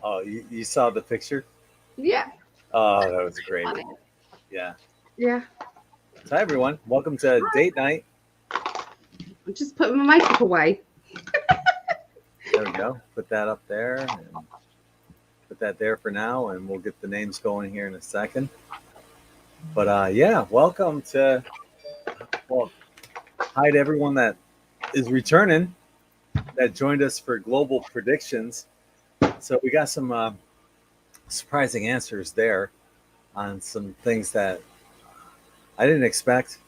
Oh, you saw the picture? Yeah. Oh, that was great. Funny. Yeah. Yeah. So, hi, everyone. Welcome to date night. I'm just putting my makeup away. There we go. Put that up there and put that there for now, and we'll get the names going here in a second. But yeah, welcome to, well, hi to everyone that is returning that joined us for global predictions. So, we got some surprising answers there on some things that I didn't expect.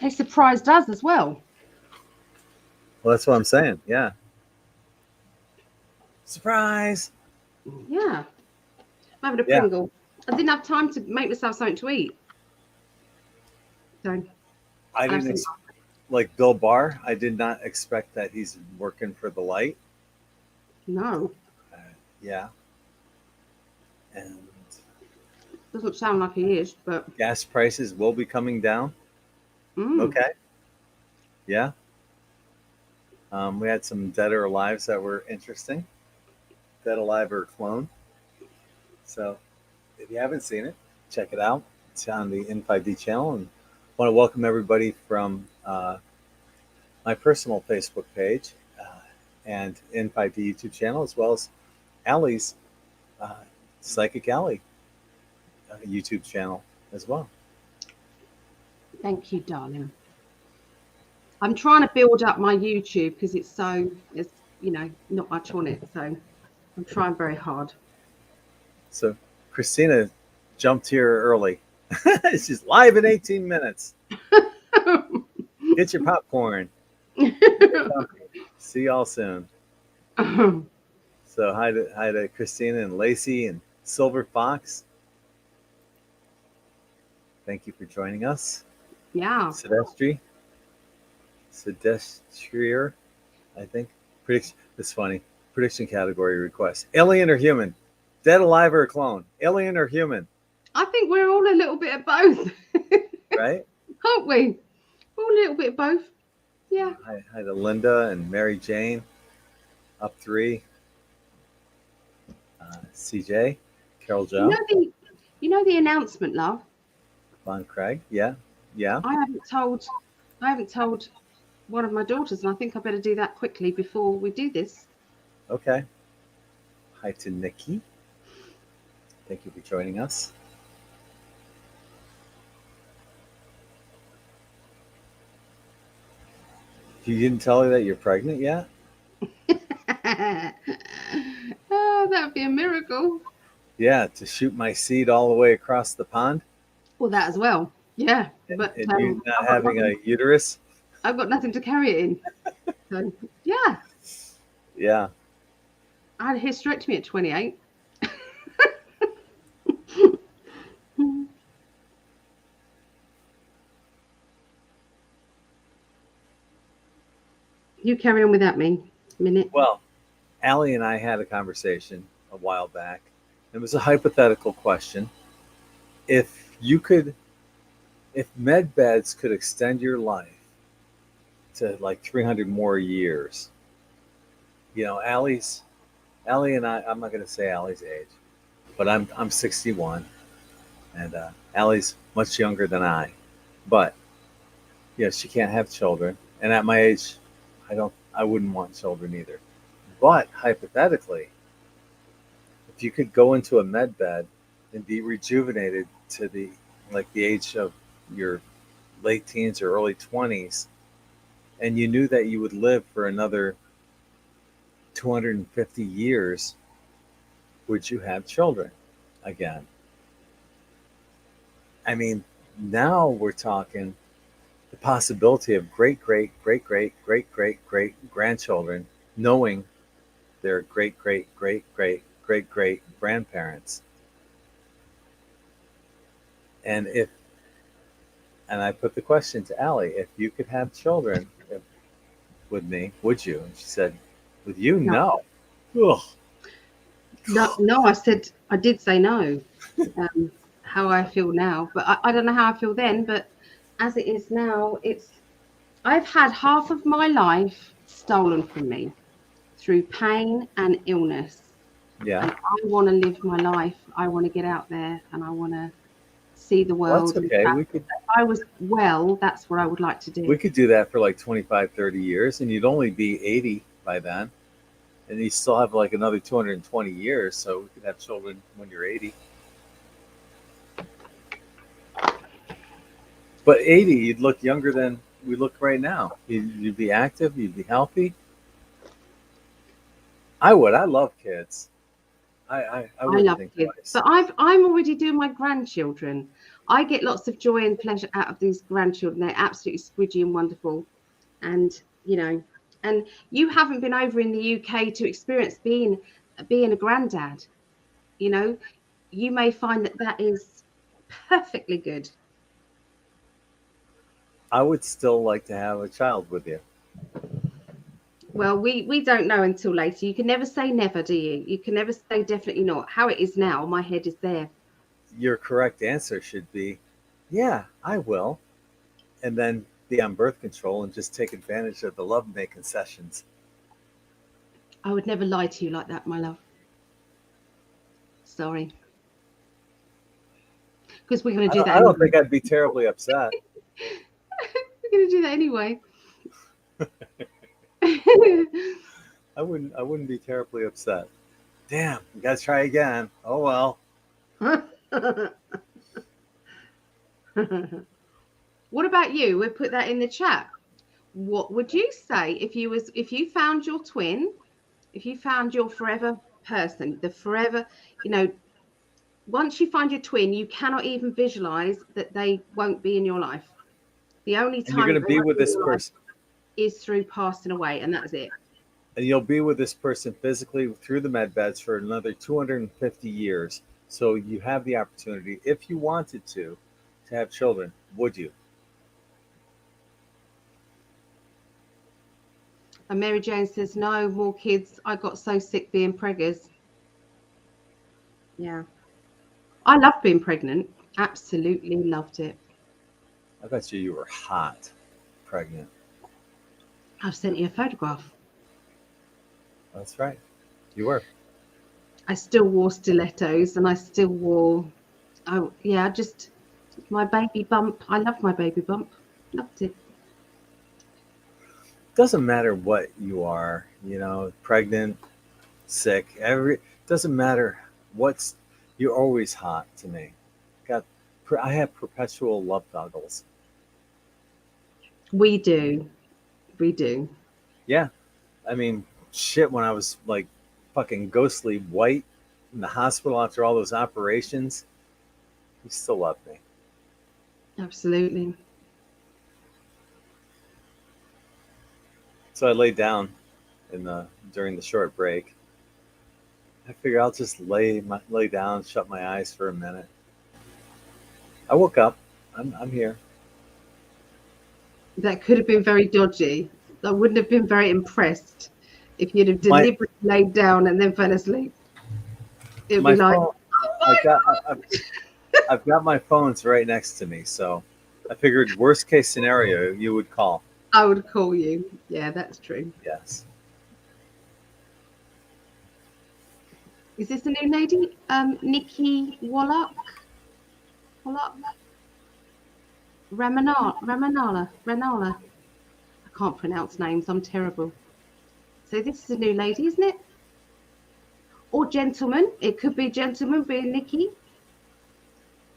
They surprised us as well. Well, that's what I'm saying. Yeah. Surprise. Yeah. I'm having a Yeah. Pringle. I didn't have time to make myself something to eat. So I I'll have didn't some. like Bill Barr. I did not expect that he's working for the light. No, Uh, yeah. And doesn't sound like he is, but gas prices will be coming down. mm, Okay. Yeah. We had some Dead or Alives that were interesting. Dead Alive or Clone. So if you haven't seen it, check it out. It's on the N5D channel. And I want to welcome everybody from my personal Facebook page and N5D YouTube channel, as well as Allie's uh, Psychic Alley YouTube channel as well. thank you, darling. I'm trying to build up my YouTube because it's not much on it, so I'm trying very hard. So Christina jumped here early. She's live in 18 minutes. Get your popcorn. See y'all soon. So hi to Christina and Lacey and Silver Fox. Thank you for joining us. Yeah. Sedestrier, I think. Prediction. It's funny. Prediction category request. Alien or human? Dead, alive, or a clone? Alien or human? I think we're all a little bit of both. Right? Aren't we? We're all a little bit of both. Yeah. Hi to Linda and Mary Jane. Up 3. CJ. Carol You Joe. know the you know the announcement, love. Von Craig. Yeah. Yeah. I haven't told one of my daughters, and I think I better do that quickly before we do this. Okay. Hi to Nikki. Thank you for joining us. You didn't tell her that you're pregnant yet? Oh, that'd be a miracle. Yeah, to shoot my seed all the way across the pond Well, that as well. Yeah, but and you not having a uterus? I've got nothing to carry it in. So yeah, Yeah. I had a hysterectomy at 28. You carry on without me a minute. Well, Allie and I had a conversation a while back. It was a hypothetical question. If you could, if med beds could extend your life to like 300 more years, Allie and I'm not going to say Allie's age, but I'm 61, and Allie's much younger than I. But she can't have children, and at my age, I wouldn't want children either. But hypothetically, if you could go into a med bed and be rejuvenated to the age of your late teens or early 20s, and you knew that you would live for another 250 years, would you have children again? I mean, now we're talking the possibility of great, great, great, great, great, great, great grandchildren knowing their great, great, great, great, great, great grandparents. And I put the question to Allie, if you could have children with me, would you? And she said, with you, No, no. Ugh. no. I did say no. How I feel now, but I don't know how I feel then. But as it is now, I've had half of my life stolen from me through pain and illness. Yeah. And I want to live my life. I want to get out there and I want to see the Well, that's world. And okay. travel. If I was well, that's what I would like to do. We could do that for like 25, 30 years, and you'd only be 80 by then. And you still have like another 220 years, so we could have children when you're 80. But 80, you'd look younger than we look right now. You'd be active, you'd be healthy. I would. I love kids. I I wouldn't love think kids, twice. but I'm already doing my grandchildren. I get lots of joy and pleasure out of these grandchildren. They're absolutely squidgy and wonderful, and and you haven't been over in the UK to experience being a granddad. You know, you may find that is perfectly good. I would still like to have a child with you. Well, we don't know until later. You can never say never, do you? You can never say definitely not. How it is now, my head is there. Your correct answer should be, yeah, I will. And then be on birth control and just take advantage of the lovemaking sessions. I would never lie to you like that, my love. Sorry. Because we're going to do that I don't anyway. think I'd be terribly upset. We're going to do that anyway. I wouldn't be terribly upset. Damn, we gotta try again. Oh well. What about you? We'll put that in the chat. What would you say if you found your twin, if you found your forever person, the forever, once you find your twin, you cannot even visualize that they won't be in your life. The only And you're time gonna that they be won't with be in this your life person. is through passing away, and that's it. And you'll be with this person physically through the med beds for another 250 years. So you have the opportunity, if you wanted to have children. Would you? And Mary Jane says, no more kids. I got so sick being preggers. Yeah. I loved being pregnant. Absolutely loved it. I bet you were hot, pregnant. I've sent you a photograph. That's right. You were. I still wore stilettos and I still wore, oh, yeah, just my baby bump. I love my baby bump. Loved it. Doesn't matter what you are, pregnant, sick, doesn't matter what's you're always hot to me. Got I have perpetual love goggles. We do. We do. Yeah. I mean, shit, when I was like fucking ghostly white in the hospital after all those operations, you still love me. Absolutely. So I laid down during the short break. I figure I'll just lay down, shut my eyes for a minute. I woke up. I'm here. That could have been very dodgy. I wouldn't have been very impressed if you'd have My deliberately laid down and then fell asleep. It'd my be like, phone. oh my God. I've got my phones right next to me, so I figured worst case scenario you would call. I would call you. Yeah, that's true. Yes. Is this a new lady? Nikki Wallach? Ramanala. I can't pronounce names. I'm terrible. So this is a new lady, isn't it? Or gentleman. It could be gentleman being Nikki.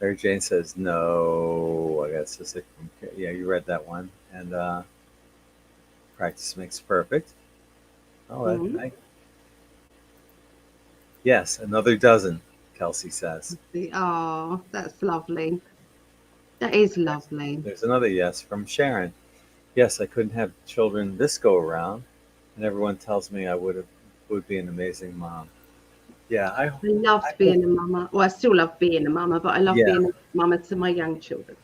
Mary Jane says no. I guess it's yeah, you read that one. And practice makes perfect. Oh, yes, another dozen, Kelsey says. Oh, that's lovely. That is lovely. There's another yes from Sharon. Yes, I couldn't have children this go around, and everyone tells me I would be an amazing mom. Yeah, I loved being a mama. Well, I still love being a mama, but I love being a mama to my young children.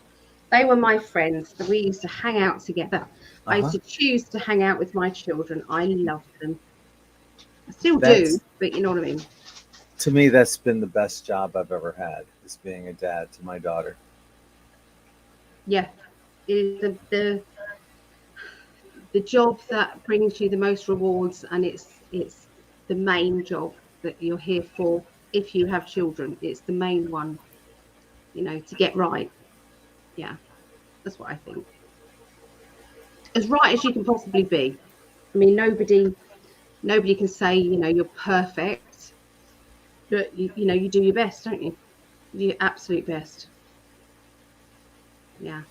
They were my friends. We used to hang out together. I used to choose to hang out with my children. I loved them. I still do, but you know what I mean. To me, that's been the best job I've ever had, is being a dad to my daughter. Yeah, it is the job that brings you the most rewards, and it's the main job that you're here for if you have children. It's the main one, you know, to get right. Yeah, that's what I think. As right as you can possibly be. I mean, nobody can say, you know, you're perfect, but you know, you do your best, don't you? You do your absolute best. Yeah.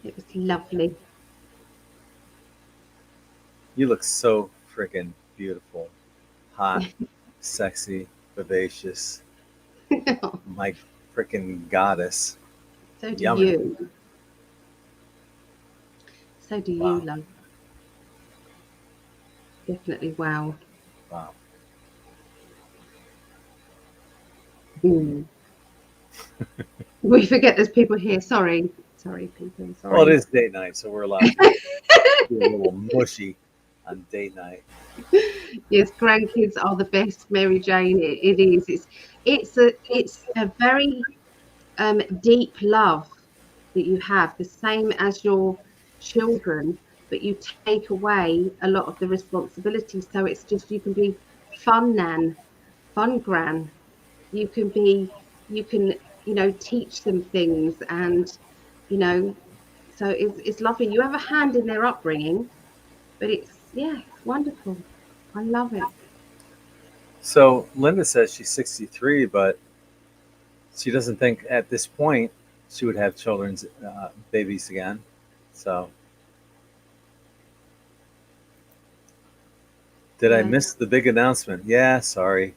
It was lovely. You look so freaking beautiful, hot, sexy, vivacious. My freaking goddess. So do Yummy. you. So do you, Wow. love. Definitely wow. Wow. Mm. We forget there's people here. Sorry. Sorry, people. Well, it Sorry. is date night, so we're allowed to be a little mushy on date night. Yes, grandkids are the best, Mary Jane. It is. It's a very deep love that you have, the same as your children, but you take away a lot of the responsibility. So it's just you can be fun nan, fun gran. You can be, you can, you know, teach them things, and you know, so it's lovely. You have a hand in their upbringing, but it's wonderful. I love it. So Linda says she's 63, but she doesn't think at this point she would have children's babies again. So, did I Yeah. miss the big announcement? Yeah, sorry.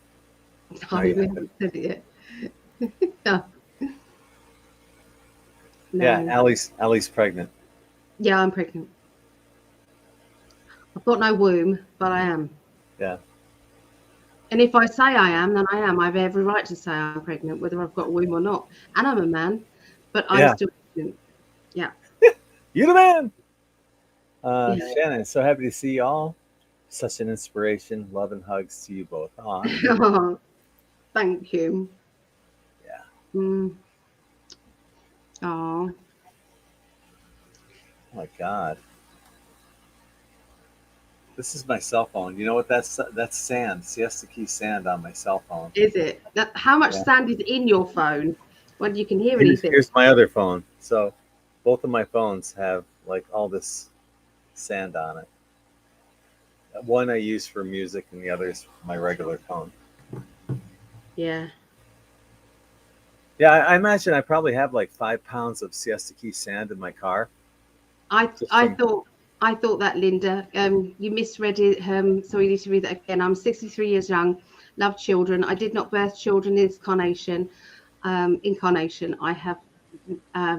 No, No, you we haven't. haven't said it yet. No, Yeah, no. Allie's pregnant. Yeah, I'm pregnant. I've got no womb, but I am. Yeah, And if I say I am, then I am. I have every right to say I'm pregnant, whether I've got a womb or not. And I'm a man, but I'm yeah. still pregnant. Yeah, You the man. yeah. Shannon, so happy to see y'all. Such an inspiration. Love and hugs to you both. Aw. Oh, thank you. Yeah. Mm. Oh, Oh my God. This is my cell phone. You know what? That's sand. Siesta Key sand on my cell phone. is it? How much Yeah. sand is in your phone when you can hear Here's, anything? here's my other phone. So both of my phones have like all this sand on it. One I use for music, and the other is my regular phone. Yeah. Yeah, I imagine I probably have like 5 pounds of Siesta Key sand in my car. I Just I from thought I thought that, Linda. You misread it. So we need to read that again. I'm 63 years young, love children. I did not birth children in incarnation. I have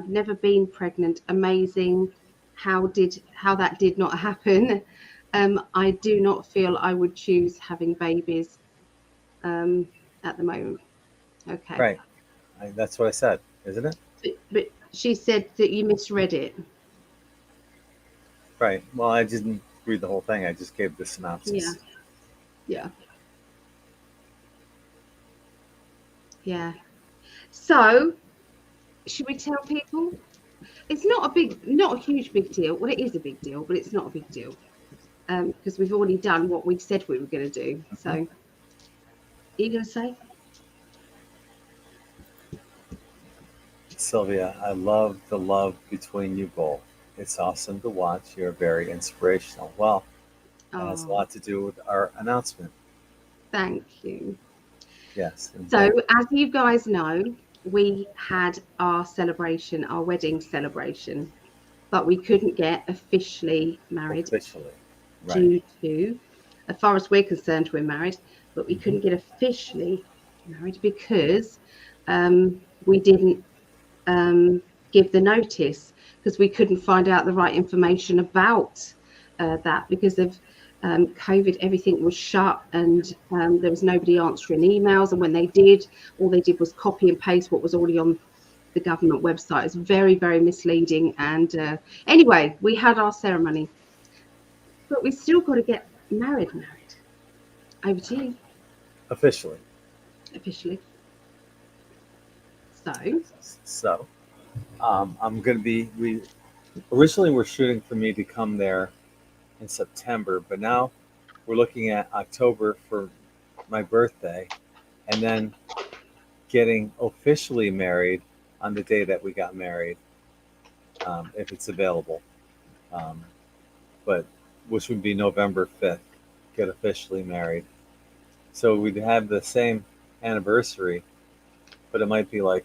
never been pregnant. Amazing. How that did not happen. I do not feel I would choose having babies um, at the moment. Okay. right. That's what I said, isn't it? But she said that you misread it. Right. Well, I didn't read the whole thing. I just gave the Yeah. synopsis. Yeah. Yeah. So should we tell people? It's not a huge big deal. Well, it is a big deal, but it's not a big deal because we've already done what we said we were going to do. So, are you going to say? Sylvia, I love the love between you both. It's awesome to watch. You're very inspirational. Well, that has a Oh, lot to do with our announcement. thank you. Yes, So, indeed. as you guys know, we had our celebration, our wedding celebration, but we couldn't get officially married Officially. Right. due to, as far as we're concerned, we're married, but we Hmm. couldn't get officially married because we didn't give the notice because we couldn't find out the right information about that because of COVID. Everything was shut and there was nobody answering emails. And when they did, all they did was copy and paste what was already on the government website. It's very, very misleading. And anyway, we had our ceremony, but we still got to get married. Over to you, Officially. officially. So, So, I'm going to be, we originally were shooting for me to come there in September, but now we're looking at October for my birthday, and then getting officially married on the day that we got married, if it's available. Um, but which would be November 5th, get officially married. So we'd have the same anniversary, but it might be like,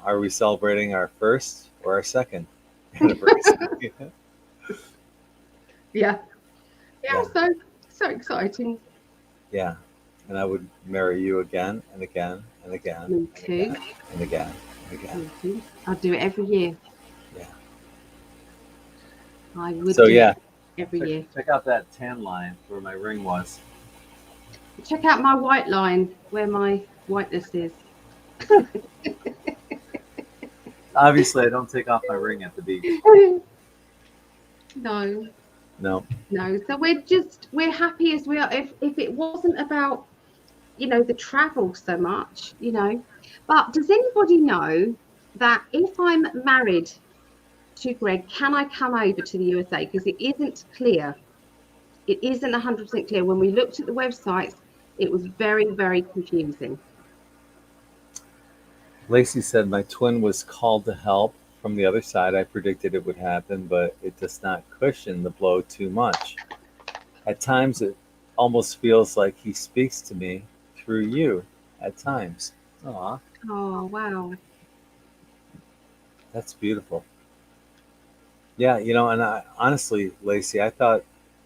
are we celebrating our first or our second anniversary? Yeah. Yeah. Yeah, So exciting. yeah. And I would marry you again and again and again Me and too. again and again and again. Me too. I'll do it every year. Yeah. I would So do yeah, it every check, year. check out that tan line where my ring was. Check out my white line where my whiteness is. Obviously, I don't take off my ring at the beach. No, No. no. So we're happy as we are. If it wasn't about, the travel so much, But does anybody know that if I'm married to Greg, can I come over to the USA? Because it isn't clear. It isn't 100% clear. When we looked at the websites, it was very, very confusing. Lacey said my twin was called to help from the other side. I predicted it would happen, but it does not cushion the blow too much. At times, it almost feels like he speaks to me through you. At times. Aw, Oh, wow. that's beautiful. Yeah, and I honestly, Lacey, I thought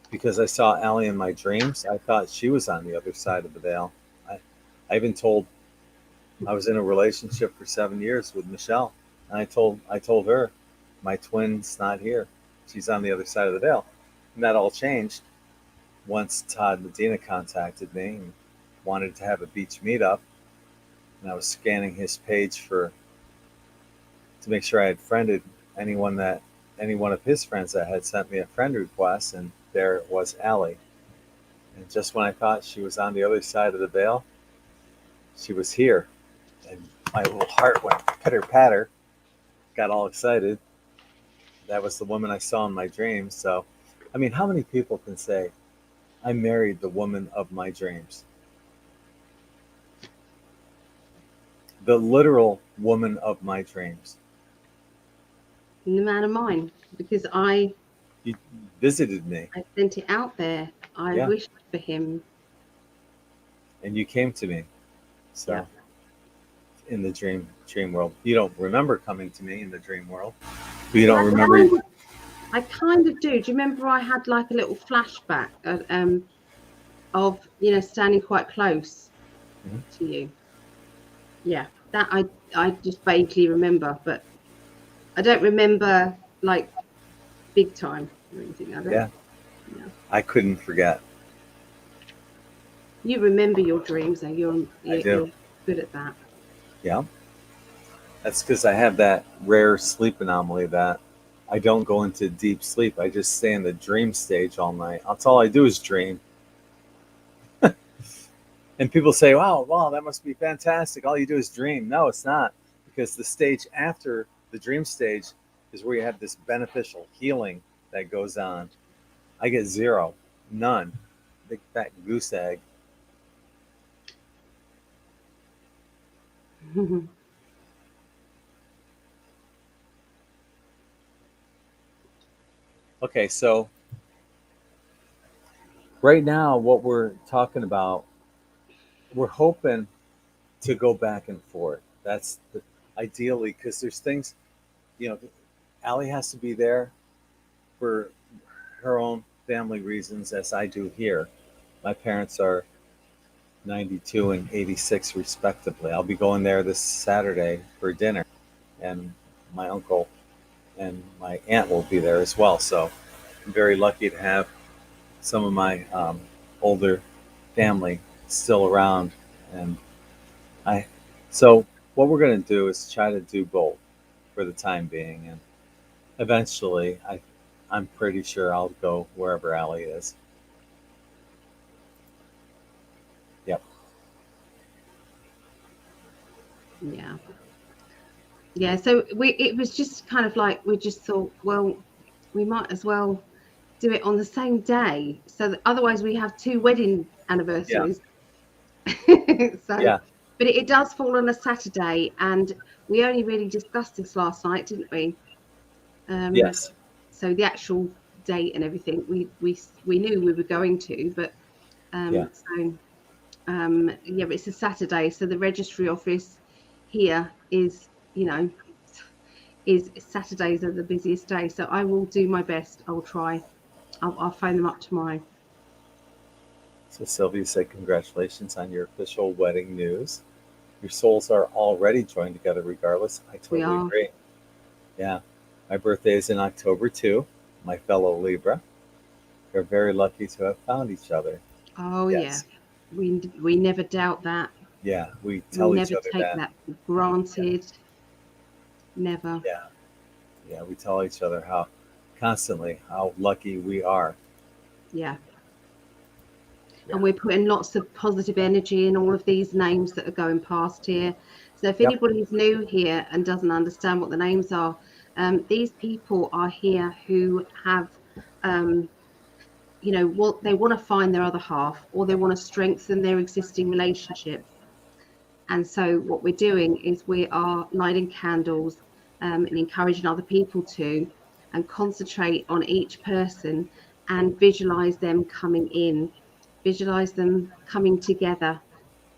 because I saw Ali in my dreams, I thought she was on the other side of the veil. I even told I was in a relationship for 7 years with Michelle, and I told her my twin's not here. She's on the other side of the veil, and that all changed once Todd Medina contacted me and wanted to have a beach meetup, and I was scanning his page to make sure I had friended any one of his friends that had sent me a friend request, and there was Allie. And just when I thought she was on the other side of the veil, she was here, and my little heart went pitter patter. Got all excited. That was the woman I saw in my dreams. So, I mean, how many people can say, I married the woman of my dreams? The literal woman of my dreams. And the man of mine, because I You visited me. sent it out there. I Yeah. wished for him. And you came to me. So, Yeah. in the dream world. You don't remember coming to me in the dream world. But you don't remember. I kind of do. Do you remember I had like a little flashback of standing quite close to you? Yeah, that I just vaguely remember, but I don't remember like big time or anything. I don't. Yeah. Yeah. I couldn't forget. You remember your dreams, though. You're good at that. Yeah. That's because I have that rare sleep anomaly that I don't go into deep sleep. I just stay in the dream stage all night. That's all I do is dream. And people say, wow, that must be fantastic. All you do is dream. No, it's not. Because the stage after the dream stage is where you have this beneficial healing that goes on. I get zero, none. Big fat goose egg. Okay, so right now, what we're talking about, we're hoping to go back and forth. Ideally, because there's things, Allie has to be there for her own family reasons, as I do here. My parents are 92 and 86, respectively. I'll be going there this Saturday for dinner, and my uncle and my aunt will be there as well. So I'm very lucky to have some of my older family still around, and I. So what we're going to do is try to do both for the time being, and eventually, I'm pretty sure I'll go wherever Allie is. Yep. Yeah. Yeah. So it was just kind of like we just thought, well, we might as well do it on the same day, so that otherwise we have 2 wedding anniversaries. So, Yeah. but it does fall on a Saturday, and we only really discussed this last night, didn't we? Yes. So the actual date and everything, we knew we were going to, but Yeah. so yeah, but it's a Saturday, so the registry office here is, you know, is Saturdays are the busiest day. So I will do my best. I'll try. I'll phone them up tomorrow. So Sylvia said, congratulations on your official wedding news. Your souls are already joined together regardless. I We totally are. agree. Yeah. My birthday is in October too. My fellow Libra. We're very lucky to have found each other. Oh yeah. Yes. We never doubt that. Yeah. We We tell each never other take that. that for granted. Never. Yeah. Yeah. We tell each other how constantly how lucky we are. Yeah. Yeah. And we're putting lots of positive energy in all of these names that are going past here. So if Yep. anybody's new here and doesn't understand what the names are, these people are here who have, you know, what they want to find their other half, or they want to strengthen their existing relationship. And so what we're doing is we are lighting candles, and encouraging other people to, and concentrate on each person and visualize them coming in, visualize them coming together,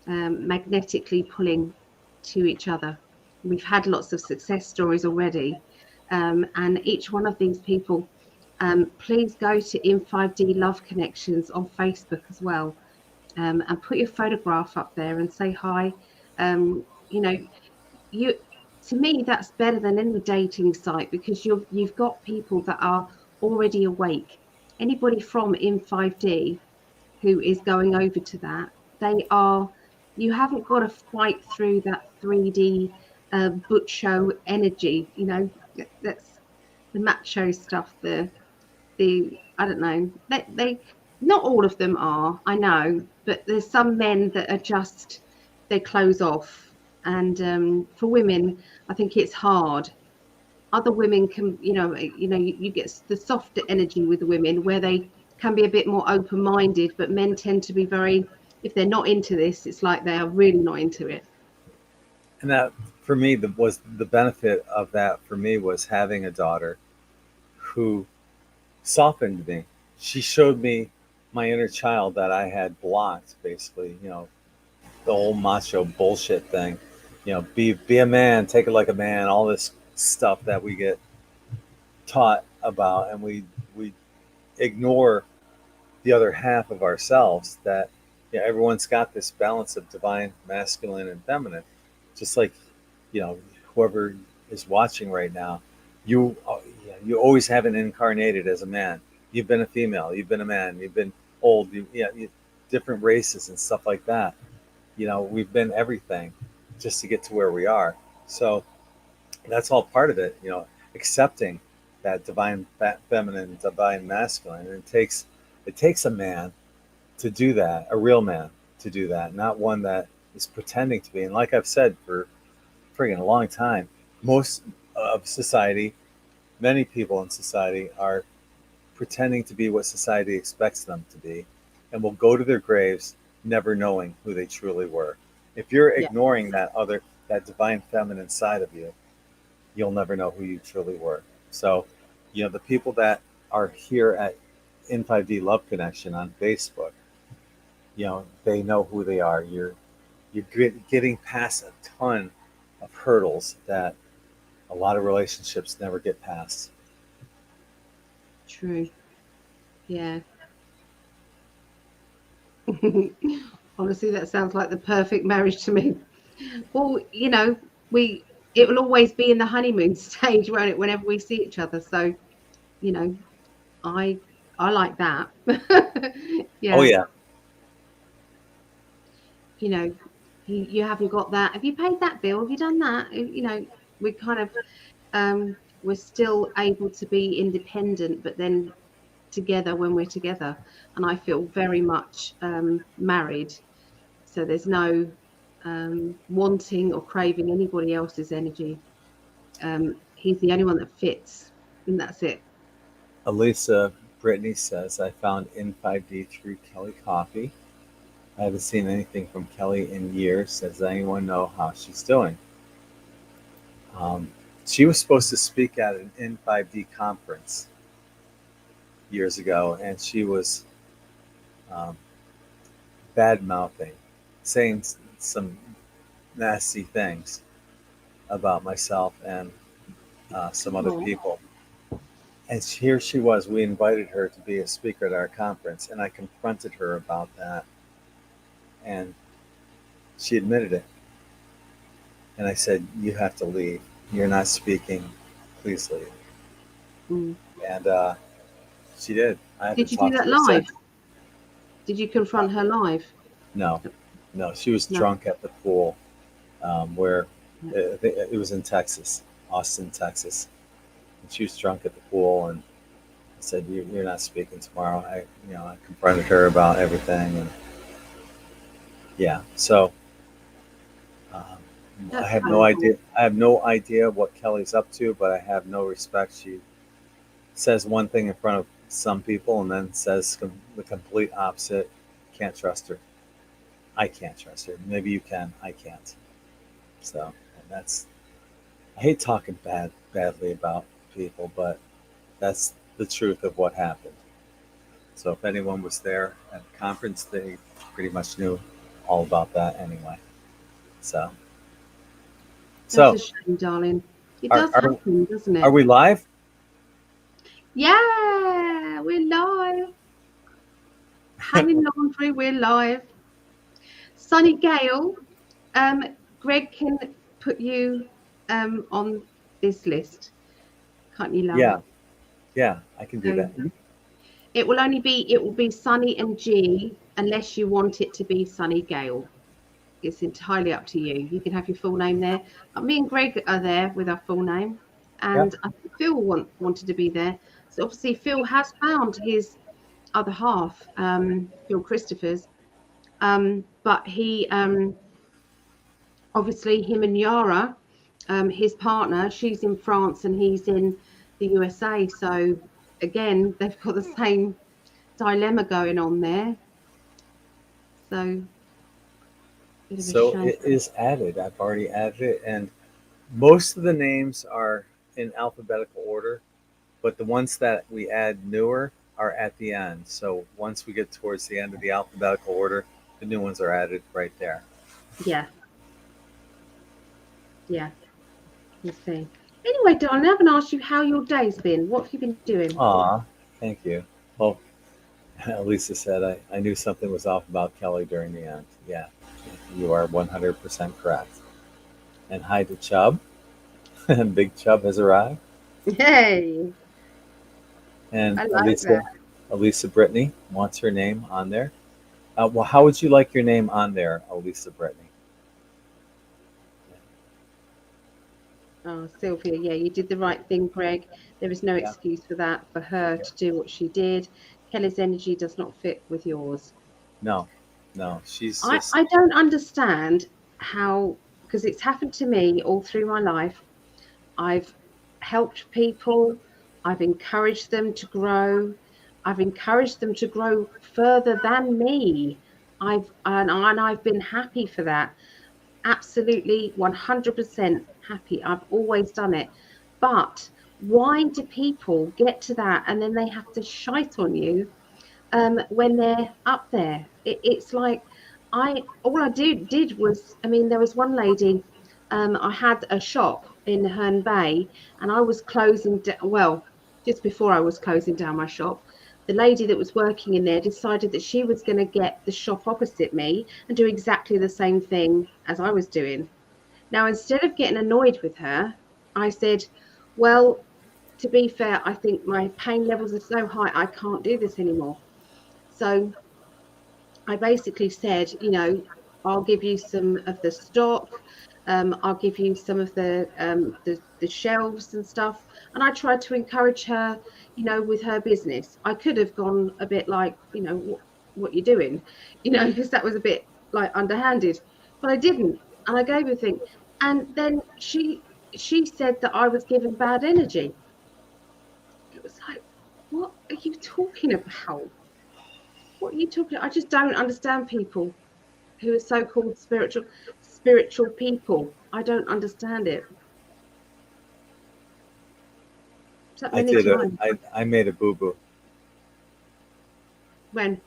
magnetically pulling to each other. We've had lots of success stories already, and each one of these people, please go to In 5D Love Connections on Facebook as well, and put your photograph up there and say hi. You know, you, to me that's better than any dating site, because you've got people that are already awake. Anybody from In 5D who is going over to that, they are, you haven't got to fight through that 3D butcho energy, you know, that's the macho stuff, the I don't know, they not all of them are, I know, but there's some men that are just, they close off. And for women, I think it's hard. Other women can, you get the softer energy with women, where they can be a bit more open-minded, but men tend to be very, if they're not into this, it's like they are really not into it. And that for me was the benefit of that for me was having a daughter who softened me. She showed me my inner child that I had blocked, basically, the old macho bullshit thing. Be a man, take it like a man, all this stuff that we get taught about, and we ignore the other half of ourselves, that everyone's got this balance of divine masculine and feminine, just like whoever is watching right now, you you always haven't incarnated as a man. You've been a female, you've been a man, you've been old, different races and stuff like that. We've been everything just to get to where we are. So that's all part of it, accepting that divine feminine, divine masculine. And it takes a man to do that, a real man to do that, not one that is pretending to be. And like I've said for friggin' a long time, most of society, many people in society are pretending to be what society expects them to be, and will go to their graves never knowing who they truly were. If you're Yeah. ignoring that divine feminine side of you, you'll never know who you truly were. So, the people that are here at In 5D Love Connection on Facebook, they know who they are. You're getting past a ton of hurdles that a lot of relationships never get past. True. Yeah. Honestly, that sounds like the perfect marriage to me. Well, we it will always be in the honeymoon stage, won't it, whenever we see each other. So, you know, I I like that. Oh Yeah. yeah. You know, you haven't got that. Have you paid that bill? Have you done that? We kind of, we're still able to be independent, but then together when we're together. And I feel very much married. So there's no wanting or craving anybody else's energy. He's the only one that fits, and that's it. Elisa Brittany says, I found in 5D through Kelly Coffee. I haven't seen anything from Kelly in years. Does anyone know how she's doing? She was supposed to speak at an N5D conference years ago, and she was um, bad mouthing, saying some nasty things about myself and some other Oh, people. And here she was. We invited her to be a speaker at our conference, and I confronted her about that, and she admitted it. And I said, "You have to leave. You're not speaking. Please leave." mm. And she did. I Did haven't you do talked that to her since. live? Did you confront her live? No, no, she was No. drunk at the pool, where Yeah. it was in Texas, Austin, Texas. And she was drunk at the pool, and I said, "You're not speaking tomorrow." I confronted her about everything, and yeah. So I That's have no horrible. idea. I have no idea what Kelly's up to, but I have no respect. She says one thing in front of some people, and then says the complete opposite. Can't trust her. I can't trust her. Maybe you can. I can't. So and that's. I hate talking badly about people, but that's the truth of what happened. So if anyone was there at the conference, they pretty much knew all about that anyway. So, That's a so shame, darling. It are does are happen, doesn't are it? we live? Yeah, we're live. Hanging laundry, we're live. Sunny Gale, um, Greg can put you on this list, can't you, love? Yeah, yeah, I can do So that. it will be Sunny and G unless you want it to be Sunny Gale. It's entirely up to you. You can have your full name there. Me and Greg are there with our full name, Yeah. and I think Phil wanted to be there. So obviously Phil has found his other half, Phil Christophers, but he obviously him and Yara, his partner, she's in France and he's in the USA. So again, they've got the same dilemma going on there. So bit of a So shame. it is added. I've already added it, and most of the names are in alphabetical order, but the ones that we add newer are at the end. So once we get towards the end of the alphabetical order, the new ones are added right there. Yeah, yeah. Let's see. Anyway, darling, I haven't asked you how your day's been. What have you been doing? Aw, thank you. Well, Lisa said I knew something was off about Kelly during the end. Yeah, you are 100% correct. And hi to Chubb. Big Chubb has arrived. Hey, And I like that. Elisa Brittany wants her name on there. Well, how would you like your name on there, Elisa Brittany? Oh, Sylvia, yeah, you did the right thing, Greg. There is no Yeah, excuse for that, for her yeah. to do what she did. Kelly's energy does not fit with yours. No, no, she's I, just I don't understand how, because it's happened to me all through my life. I've helped people, I've encouraged them to grow, I've encouraged them to grow further than me. I've been happy for that. Absolutely 100% happy. I've always done it. But why do people get to that and then they have to shite on you when they're up there? It's like all I did was, I mean, there was one lady, I had a shop in Herne Bay and I was closing down, well, just before I was closing down my shop, the lady that was working in there decided that she was going to get the shop opposite me and do exactly the same thing as I was doing. Now, instead of getting annoyed with her, I said, well, to be fair, I think my pain levels are so high, I can't do this anymore. So I basically said, I'll give you some of the stock. I'll give you some of the shelves and stuff. And I tried to encourage her, with her business. I could have gone a bit like, what you're doing, because that was a bit like underhanded, but I didn't. And I gave her a thing. And then she said that I was giving bad energy. It was like, what? are you talking about? What are you talking about? I just don't understand people who are so-called spiritual people. I don't understand it. So I many did a times. I made a boo boo When?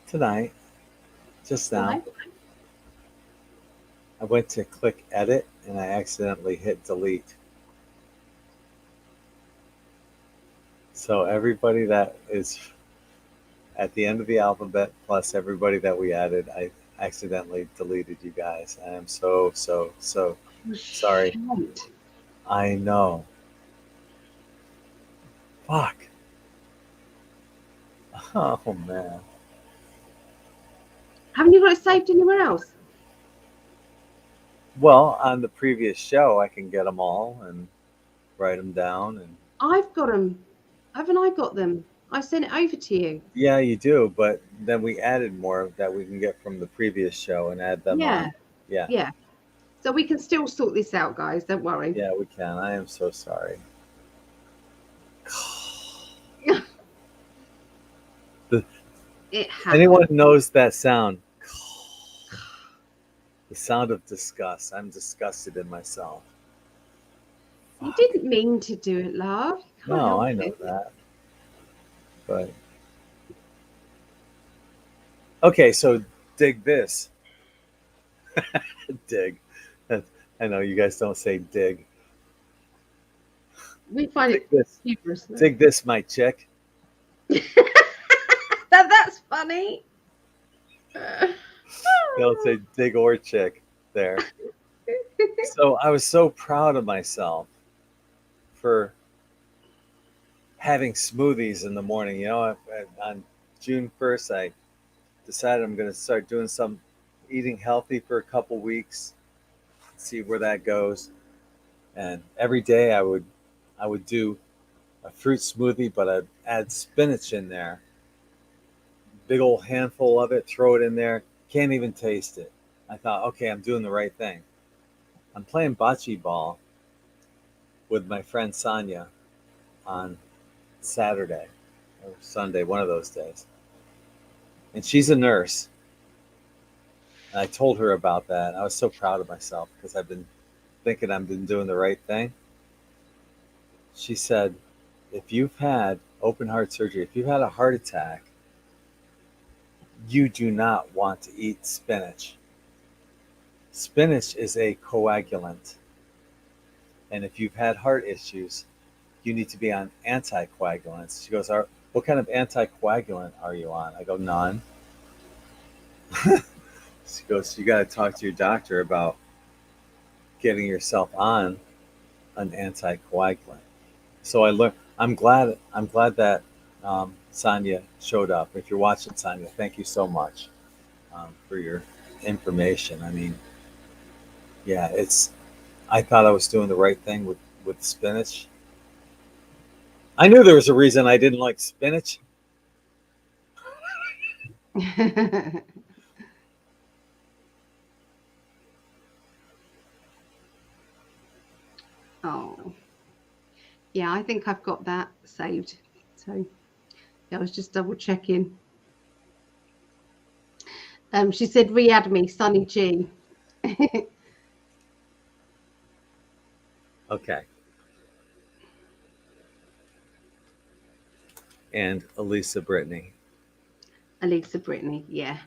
tonight, just now. Why? I went to click edit and I accidentally hit delete. So everybody that is at the end of the alphabet plus everybody that we added, I accidentally deleted you guys. I am so Oh, sorry. shit. I know. Fuck. Oh man. Haven't you got it saved anywhere else? Well, on the previous show, I can get them all and write them down. And I've got them. Haven't I got them? I sent it over to you. yeah, you do. But then we added more that we can get from the previous show and add them Yeah, on. Yeah, yeah. So we can still sort this out, guys. Don't worry. yeah, we can. I am so sorry. The, It anyone happened. knows that sound? The sound of disgust. I'm disgusted in myself. You Fuck. didn't mean to do it, love. You can't No, help I know it. that. But okay, so dig this. Dig. I know you guys don't say dig. We find Dig it this. humorous. Dig this, my chick. That's funny. They'll say dig or chick there. So I was so proud of myself for having smoothies in the morning. You know, on June 1st, I decided I'm going to start doing some eating healthy for a couple weeks, see where that goes. And every day I would do a fruit smoothie, but I'd add spinach in there. Big old handful of it, throw it in there. Can't even taste it. I thought, okay, I'm doing the right thing. I'm playing bocce ball with my friend Sonia on Saturday or Sunday, one of those days. And she's a nurse. And I told her about that. I was so proud of myself because I've been thinking I've been doing the right thing. She said, if you've had open heart surgery, if you've had a heart attack, you do not want to eat spinach. Spinach is a coagulant. And if you've had heart issues, you need to be on anticoagulants. She goes, what kind of anticoagulant are you on? I go, none. She goes, you got to talk to your doctor about getting yourself on an anticoagulant. So I learned. I'm glad that Sonia showed up. If you're watching, Sonia, thank you so much for your information. I mean, yeah, it's. I thought I was doing the right thing with spinach. I knew there was a reason I didn't like spinach. Oh, yeah, I think I've got that saved. So I was just double checking. She said, re-add me, Sunny G. Okay. And Elisa Brittany. Elisa Brittany, yeah.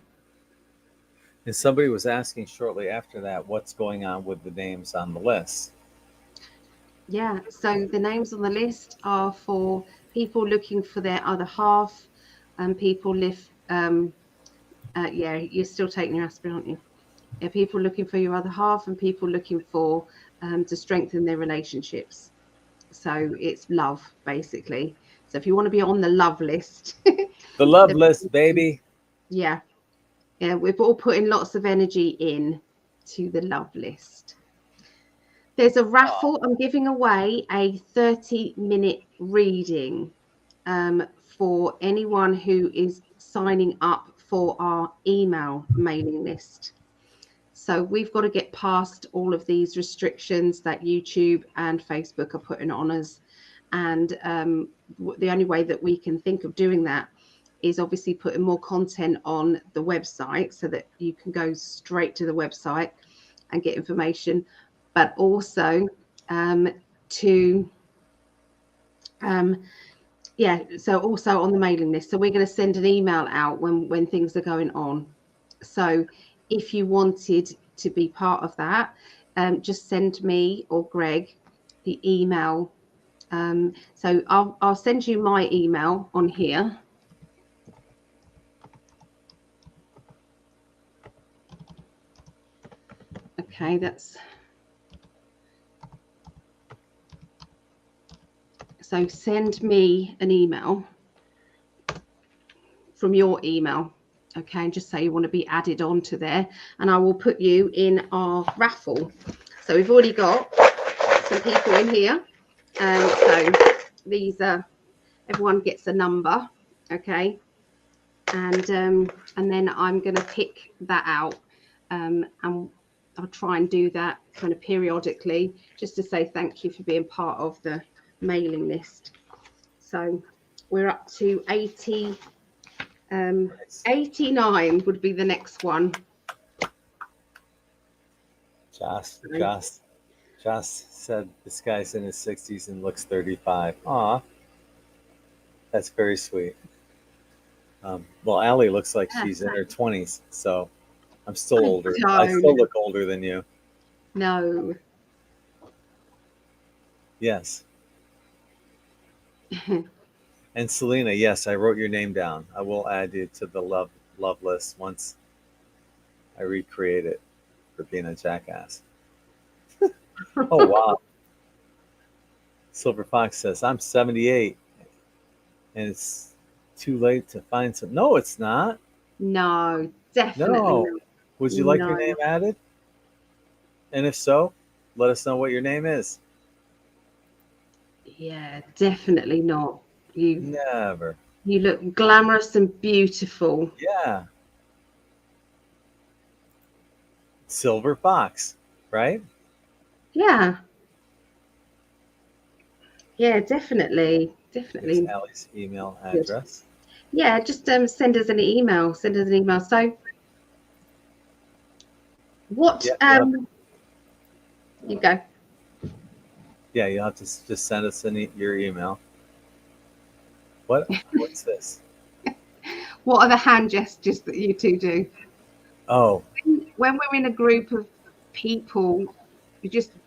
And somebody was asking shortly after that, what's going on with the names on the list? Yeah, so the names on the list are for people looking for their other half, and people live. Yeah, you're still taking your aspirin, aren't you? Yeah, people looking for your other half, and people looking for to strengthen their relationships. So it's love, basically. So if you want to be on the love list, The love list, baby. yeah, yeah, we're all putting lots of energy in to the love list. There's a raffle. I'm giving away a 30-minute reading for anyone who is signing up for our email mailing list. So we've got to get past all of these restrictions that YouTube and Facebook are putting on us. And the only way that we can think of doing that is obviously putting more content on the website so that you can go straight to the website and get information, but also so also on the mailing list. So we're going to send an email out when things are going on. So if you wanted to be part of that, just send me or Greg the email. So I'll send you my email on here. Okay, so send me an email from your email, okay, and just say you want to be added on to there, and I will put you in our raffle. So we've already got some people in here, so these are, everyone gets a number, okay, and then I'm going to pick that out, and I'll try and do that kind of periodically, just to say thank you for being part of the mailing list. So we're up to 89 would be the next one. Josh said this guy's in his 60s and looks 35. Aw, that's very sweet. Well, Ali looks like she's in her 20s, so I'm still older. I still look older than you. No. Yes. And Selena, yes, I wrote your name down. I will add you to the love list once I recreate it for being a jackass. Oh, wow. Silver Fox says, I'm 78 and it's too late to find some. No, it's not. No, definitely No. not. Would you like your name added? And if so, let us know what your name is. Yeah, definitely not. You never. You look glamorous and beautiful. Yeah. Silver Fox, right? Yeah. Yeah, definitely. Definitely. Here's Allie's email address. Yeah, just send us an email. Send us an email. So what you go. Yeah, you have to just send us your email. What's this? What are the hand gestures that you two do? Oh. When we're in a group of people,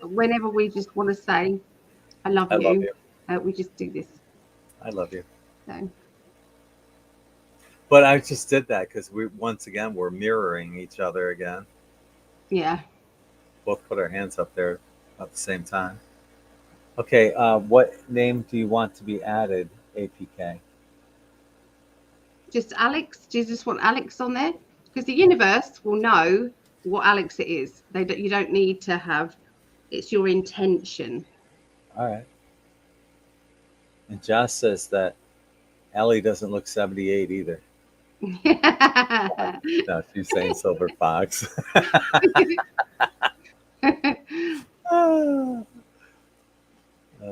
whenever we just want to say, I love you. We just do this. I love you. So. But I just did that because we're mirroring each other again. Yeah. Both put our hands up there at the same time. Okay, what name do you want to be added, APK? Just Alex? Do you just want Alex on there? Because the universe will know what Alex it is. You don't need to have, it's your intention. All right. And Josh says that Ellie doesn't look 78 either. No, she's saying Silver Fox.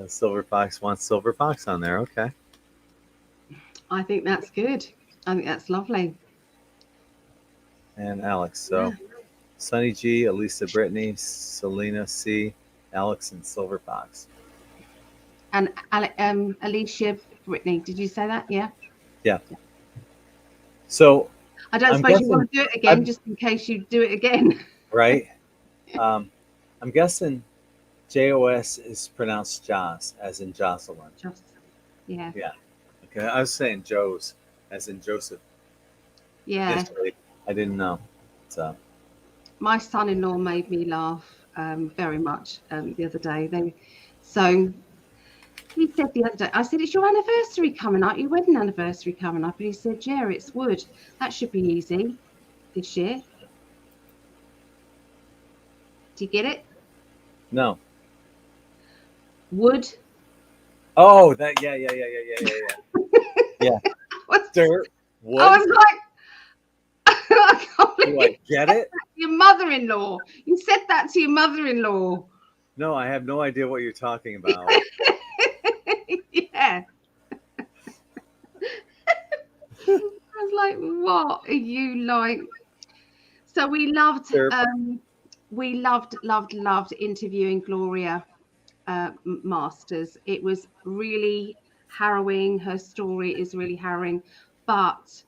Silver Fox wants Silver Fox on there. Okay. I think that's good. I think that's lovely. And Alex. So Sunny G, Elisa Brittany, Selena C, Alex, and Silver Fox. And Alicia Brittany, did you say that? Yeah. Yeah. So I don't suppose you want to do it again, just in case you do it again. Right. I'm guessing JOS is pronounced Joss, as in Jocelyn. Yeah. Yeah. Okay. I was saying Joe's, as in Joseph. Yeah. Initially, I didn't know. So. My son-in-law made me laugh very much the other day. So he said the other day, I said, it's your anniversary coming up, your wedding anniversary coming up. And he said, yeah, it's Wood. That should be easy this year. Do you get it? No. Wood. Oh, that, yeah. Yeah. What's dirt, wood. I was like, I can't do I get it? Your mother-in-law. You said that to your mother-in-law. No, I have no idea what you're talking about. like, what are you like? So we loved, Sure. loved interviewing Gloria Masters. It was really harrowing. Her story is really harrowing, but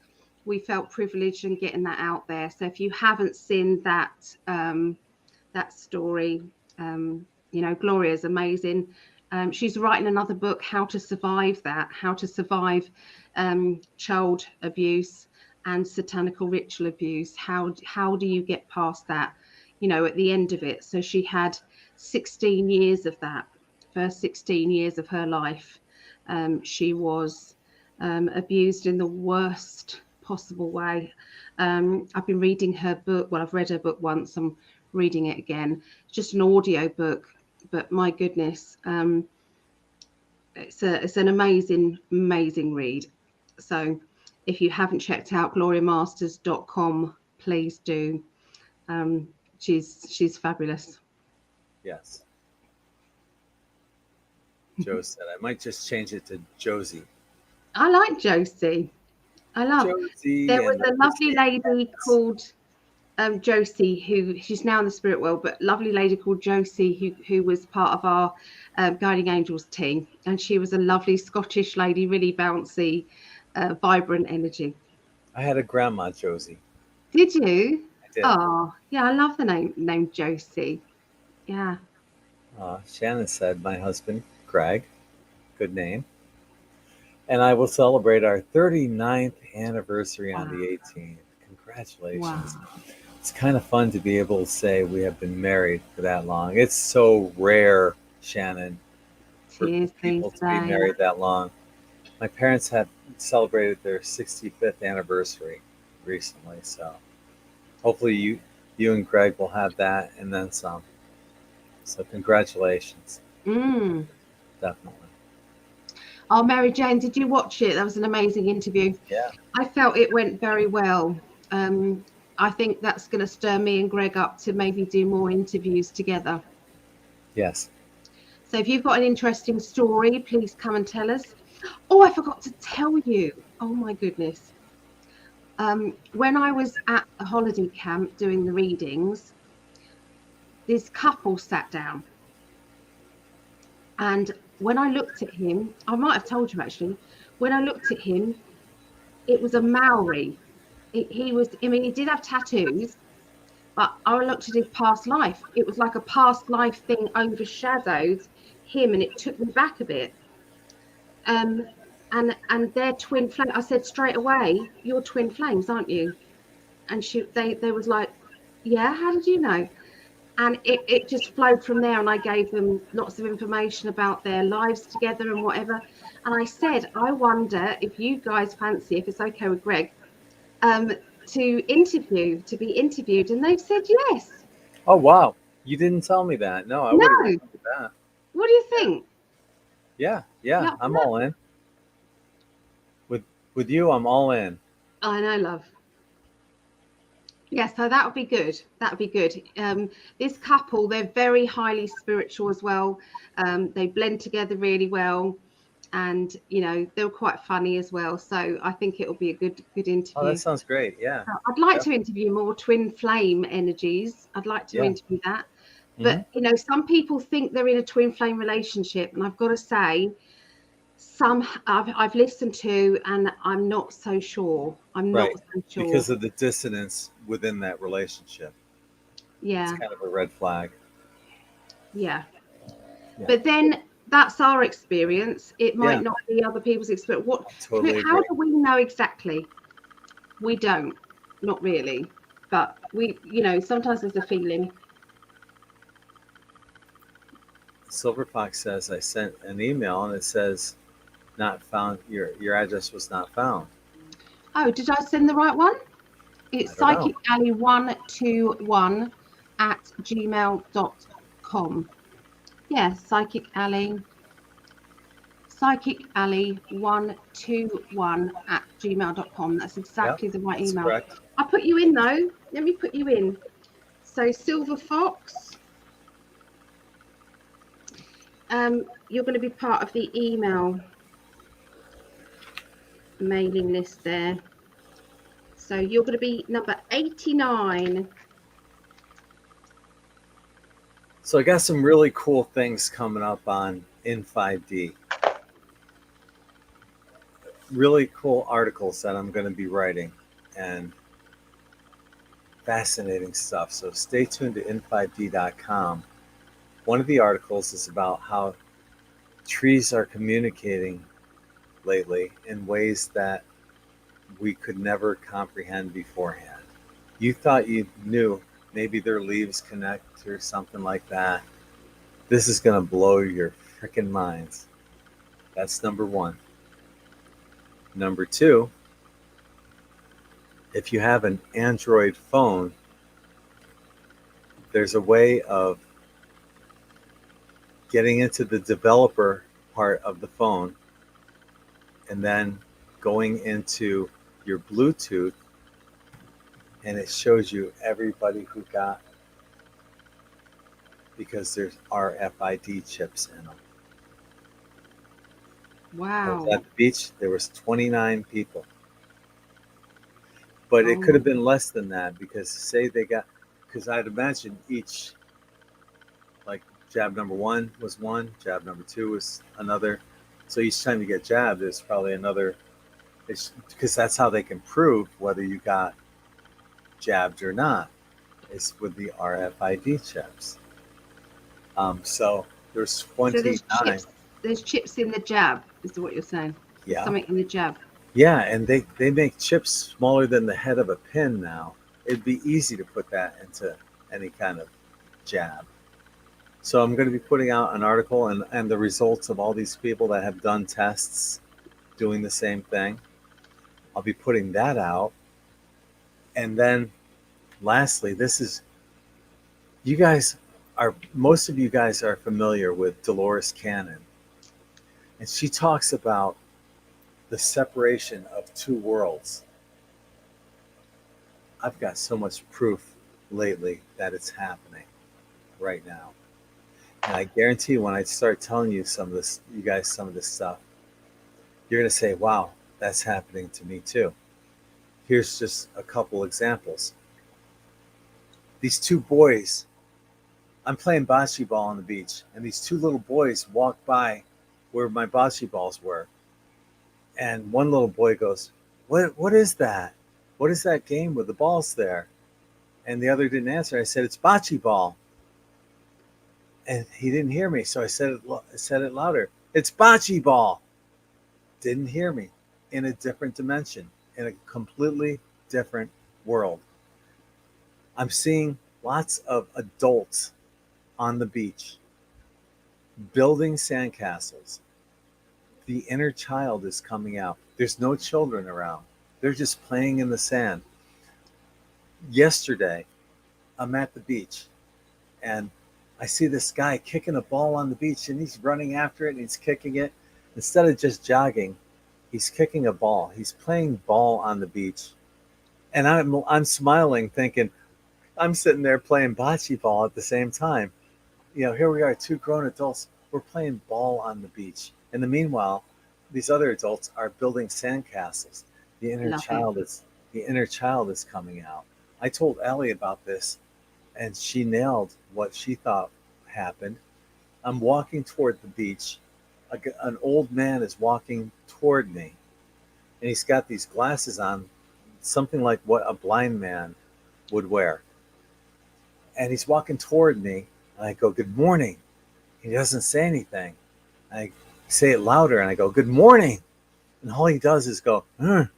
we felt privileged in getting that out there. So if you haven't seen that that story, you know, Gloria's amazing. She's writing another book, how to survive child abuse and satanical ritual abuse. How do you get past that, you know, at the end of it? So she had 16 years of that. First 16 years of her life, she was abused in the worst possible way. I've been reading her book. Well, I've read her book once. I'm reading it again. It's just an audio book, but my goodness, it's an amazing read. So if you haven't checked out gloriamasters.com, please do. She's fabulous. Yes. Joe said I might just change it to Josie. I like Josie. I love. Josie. There was a lovely lady called Josie, who she's now in the spirit world, but lovely lady called Josie who was part of our Guiding Angels team, and she was a lovely Scottish lady, really bouncy, vibrant energy. I had a grandma, Josie. Did you? I did. Oh, yeah, I love the name Josie. Yeah. Shannon said my husband, Greg, good name. And I will celebrate our 39th anniversary on the 18th. Congratulations. Wow. It's kind of fun to be able to say we have been married for that long. It's so rare, Shannon, for people to be married that long. My parents had celebrated their 65th anniversary recently, so hopefully you and Greg will have that and then some. So congratulations. Definitely. Oh, Mary Jane, did you watch it? That was an amazing interview. Yeah. I felt it went very well. I think that's going to stir me and Greg up to maybe do more interviews together. Yes. So if you've got an interesting story, please come and tell us. Oh, I forgot to tell you. Oh, my goodness. When I was at the holiday camp doing the readings, this couple sat down. And when I looked at him, I might have told you actually, when I looked at him, it was a Maori. He did have tattoos, but I looked at his past life. It was like a past life thing overshadowed him, and it took me back a bit. And they're twin flame. I said straight away, "You're twin flames, aren't you?" And they was like, "Yeah, how did you know?" And it just flowed from there, and I gave them lots of information about their lives together and whatever. And I said, I wonder if you guys fancy, if it's okay with Greg, to be interviewed. And they've said yes. Oh, wow. You didn't tell me that. No, I would have remembered that. What do you think? Yeah, I'm all in. With you, I'm all in. I know, love. Yeah, so that would be good. That would be good. This couple, they're very highly spiritual as well. They blend together really well, and you know they're quite funny as well. So I think it'll be a good interview. Oh, that sounds great. Yeah. So I'd like to interview more twin flame energies. I'd like to interview that. But you know, some people think they're in a twin flame relationship, and I've got to say, some I've listened to, and I'm not so sure. I'm not so sure because of the dissonance within that relationship. Yeah, it's kind of a red flag. Yeah. But then that's our experience. It might not be other people's experience. How do we know exactly? We don't, not really. But we, you know, sometimes there's a feeling. Silver Fox says I sent an email and it says not found. Your address was not found. Oh, did I send the right one? It's psychically121 at gmail.com. Yeah, psychically121 at gmail.com. That's exactly the right email. Correct. I put you in though. Let me put you in. So Silver Fox, you're going to be part of the email mailing list there. So you're going to be number 89. So I got some really cool things coming up on in 5D. Really cool articles that I'm going to be writing and fascinating stuff. So stay tuned to in5d.com. One of the articles is about how trees are communicating lately in ways that we could never comprehend beforehand. You thought you knew maybe their leaves connect or something like that. This is going to blow your freaking minds. That's number one. Number two, if you have an Android phone, there's a way of getting into the developer part of the phone and then going into your Bluetooth, and it shows you everybody who got, because there's RFID chips in them. I was Wow. at the beach, there was 29 people. But it Oh could my. have been less than that, because say they got, because I'd imagine each, like jab number one was one, jab number two was another. So each time you get jabbed, there's probably another, because that's how they can prove whether you got jabbed or not, is with the RFID chips. So there's So there's 29. chips. There's chips in the jab, is what you're saying. There's Yeah. something in the jab. Yeah, and they make chips smaller than the head of a pin now. It'd be easy to put that into any kind of jab. So I'm going to be putting out an article and the results of all these people that have done tests doing the same thing. I'll be putting that out. And then lastly, this is, you guys are, most of you guys are familiar with Dolores Cannon. And she talks about the separation of two worlds. I've got so much proof lately that it's happening right now. And I guarantee you, when I start telling you some of this, you guys, some of this stuff, you're going to say, wow, that's happening to me too. Here's just a couple examples. These two boys, I'm playing bocce ball on the beach, and these two little boys walk by where my bocce balls were. And one little boy goes, what is that? What is that game with the balls there? And the other didn't answer. I said, it's bocce ball. And he didn't hear me, so I said it louder. It's bocce ball. Didn't hear me. In a different dimension, in a completely different world. I'm seeing lots of adults on the beach building sandcastles. The inner child is coming out. There's no children around. They're just playing in the sand. Yesterday, I'm at the beach, and I see this guy kicking a ball on the beach, and he's running after it and he's kicking it. Instead of just jogging, he's kicking a ball. He's playing ball on the beach. And I'm smiling, thinking, I'm sitting there playing bocce ball at the same time. You know, here we are, two grown adults. We're playing ball on the beach. In the meanwhile, these other adults are building sandcastles. The inner Love it. child is the inner child is coming out. I told Ali about this, and she nailed what she thought happened. I'm walking toward the beach. An old man is walking toward me, and he's got these glasses on, something like what a blind man would wear. And he's walking toward me, and I go, good morning. He doesn't say anything. I say it louder, and I go, good morning. And all he does is go, I'm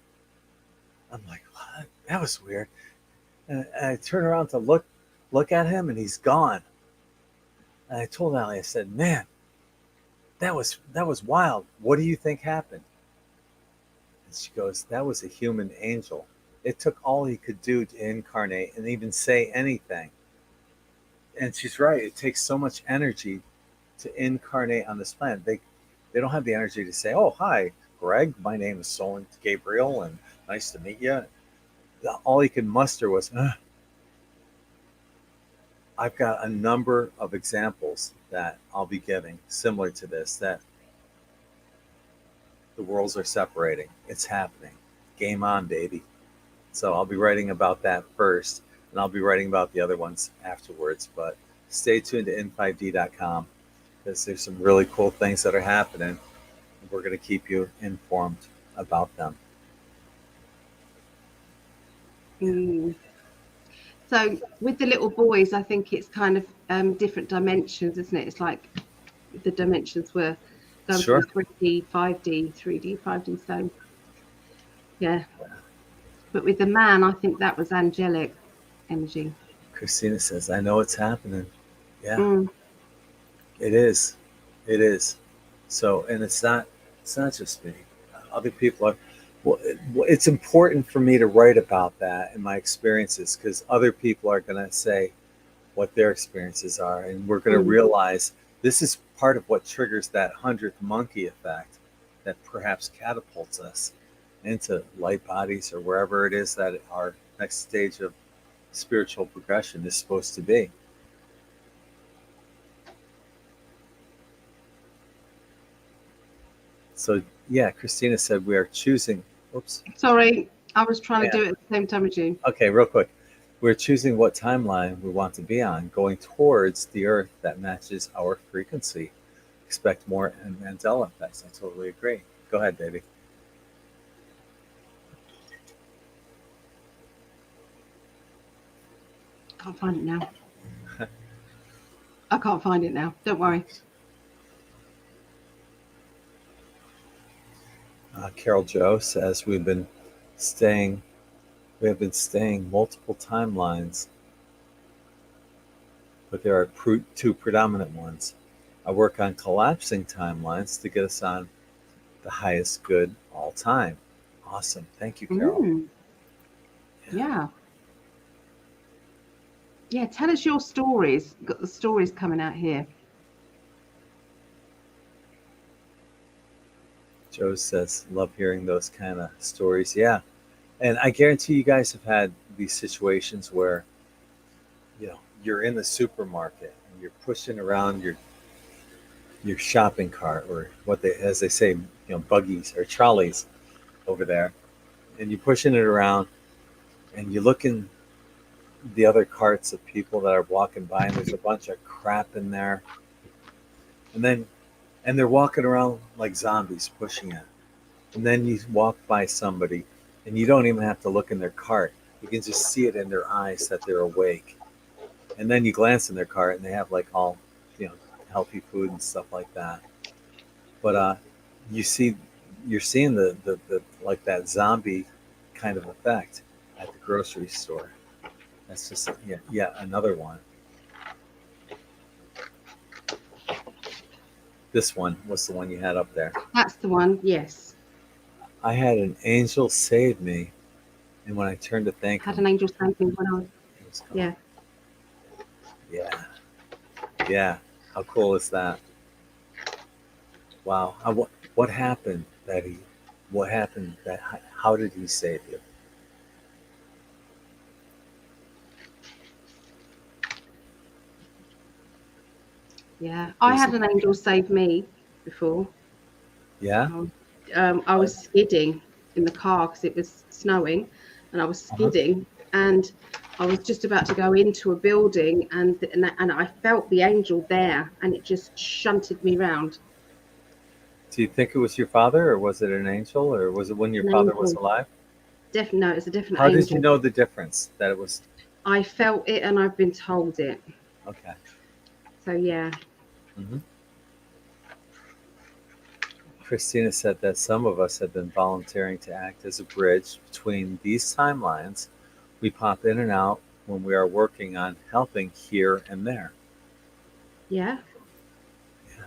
like, what? That was weird. And I turn around to look at him, and he's gone. And I told Ali, I said, man, that was wild. What do you think happened? And she goes, that was a human angel. It took all he could do to incarnate and even say anything. And she's right. It takes so much energy to incarnate on this planet. They don't have the energy to say, oh, hi, Greg, my name is Solon Gabriel, and nice to meet you. All he could muster was, I've got a number of examples that I'll be giving similar to this, that the worlds are separating. It's happening. Game on, baby. So I'll be writing about that first, and I'll be writing about the other ones afterwards. But stay tuned to n5d.com because there's some really cool things that are happening. We're going to keep you informed about them. Mm. So with the little boys, I think it's kind of different dimensions, isn't it? It's like the dimensions were going Sure. from 3D, 5D, 3D, 5D. So yeah. But with the man, I think that was angelic energy. Christina says, I know it's happening. Yeah, Mm. it is. It is. So, and it's not just me. Other people are, well, it's important for me to write about that and my experiences because other people are going to say what their experiences are. And we're going to Mm. realize this is part of what triggers that 100th monkey effect that perhaps catapults us into light bodies or wherever it is that our next stage of spiritual progression is supposed to be. So, yeah, Christina said we are choosing. Oops. Sorry, I was trying Yeah. to do it at the same time as you. Okay, real quick. We're choosing what timeline we want to be on, going towards the Earth that matches our frequency. Expect more Mandela effects. I totally agree. Go ahead, baby. Can't find it now. I can't find it now. Don't worry. Carol Joe says staying, we have been staying multiple timelines, but there are two predominant ones. I work on collapsing timelines to get us on the highest good all time. Awesome. Thank you, Carol. Mm. Yeah. Yeah. Tell us your stories. Got the stories coming out here. Joe says, love hearing those kind of stories. Yeah. And I guarantee you guys have had these situations where, you're in the supermarket and you're pushing around your shopping cart or what they, as they say, buggies or trolleys over there. And you're pushing it around and you look in the other carts of people that are walking by and there's a bunch of crap in there. And they're walking around like zombies pushing it. And then you walk by somebody and you don't even have to look in their cart. You can just see it in their eyes that they're awake. And then you glance in their cart and they have like all, healthy food and stuff like that. But you see, you're seeing the like that zombie kind of effect at the grocery store. That's just another one. This one was the one you had up there. That's the one. Yes. I had an angel save me, and when I turned to thank Had him, an angel save me when I was. it was gone. Yeah. Yeah, yeah. How cool is that? Wow. What happened that he? What happened that? How did he save you? Yeah. I had an angel save me before. Yeah. I was skidding in the car because it was snowing, and I was skidding, and I was just about to go into a building, and I felt the angel there, and it just shunted me round. Do you think it was your father, or was it an angel, or was it when your An father was angel. alive? No, it's a definite How did you angel. know the difference that it was? I felt it, and I've been told it. Okay. So yeah. Mm-hmm. Christina said that some of us have been volunteering to act as a bridge between these timelines. We pop in and out when we are working on helping here and there. Yeah. Yeah.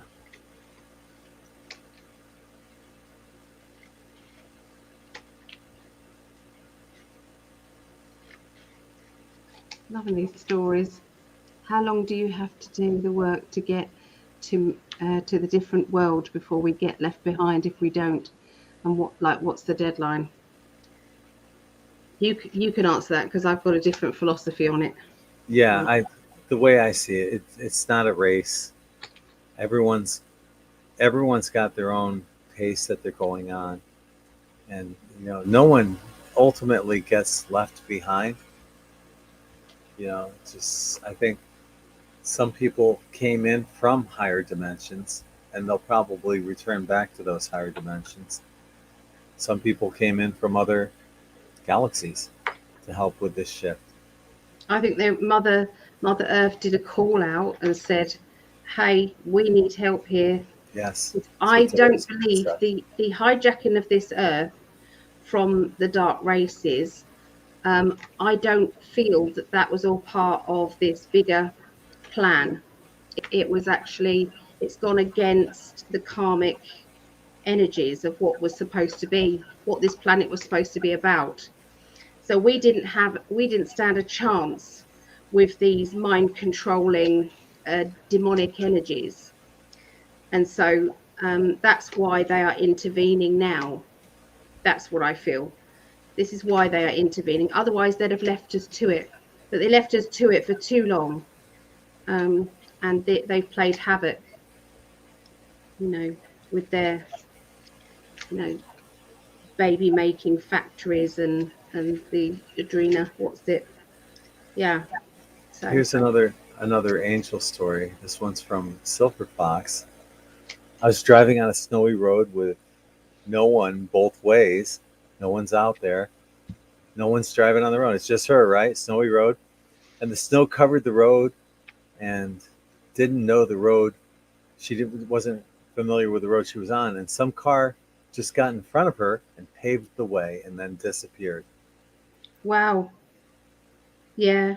Loving these stories. How long do you have to do the work to get to the different world before we get left behind if we don't? And what's the deadline? You can answer that because I've got a different philosophy on it. Yeah, the way I see it, it's not a race. Everyone's everyone's got their own pace that they're going on, and no one ultimately gets left behind. Just I think some people came in from higher dimensions and they'll probably return back to those higher dimensions. Some people came in from other galaxies to help with this shift. I think their Mother Earth did a call out and said, "Hey, we need help here." Yes, that's I what don't today's believe said. the hijacking of this Earth from the dark races. I don't feel that that was all part of this bigger plan. It was actually, it's gone against the karmic energies of what was supposed to be, what this planet was supposed to be about. So we didn't stand a chance with these mind controlling demonic energies. And so that's why they are intervening now. That's what I feel. This is why they are intervening. Otherwise, they'd have left us to it. But they left us to it for too long. Um, and they've played havoc, with their, you know, baby making factories and the adrena. What's it? Yeah. So Here's another angel story. This one's from Silver Fox. I was driving on a snowy road with no one both ways. No one's out there. No one's driving on the road. It's just her, right? Snowy road. And the snow covered the road and didn't know the road. Wasn't familiar with the road she was on. And some car just got in front of her and paved the way and then disappeared. wow. Yeah.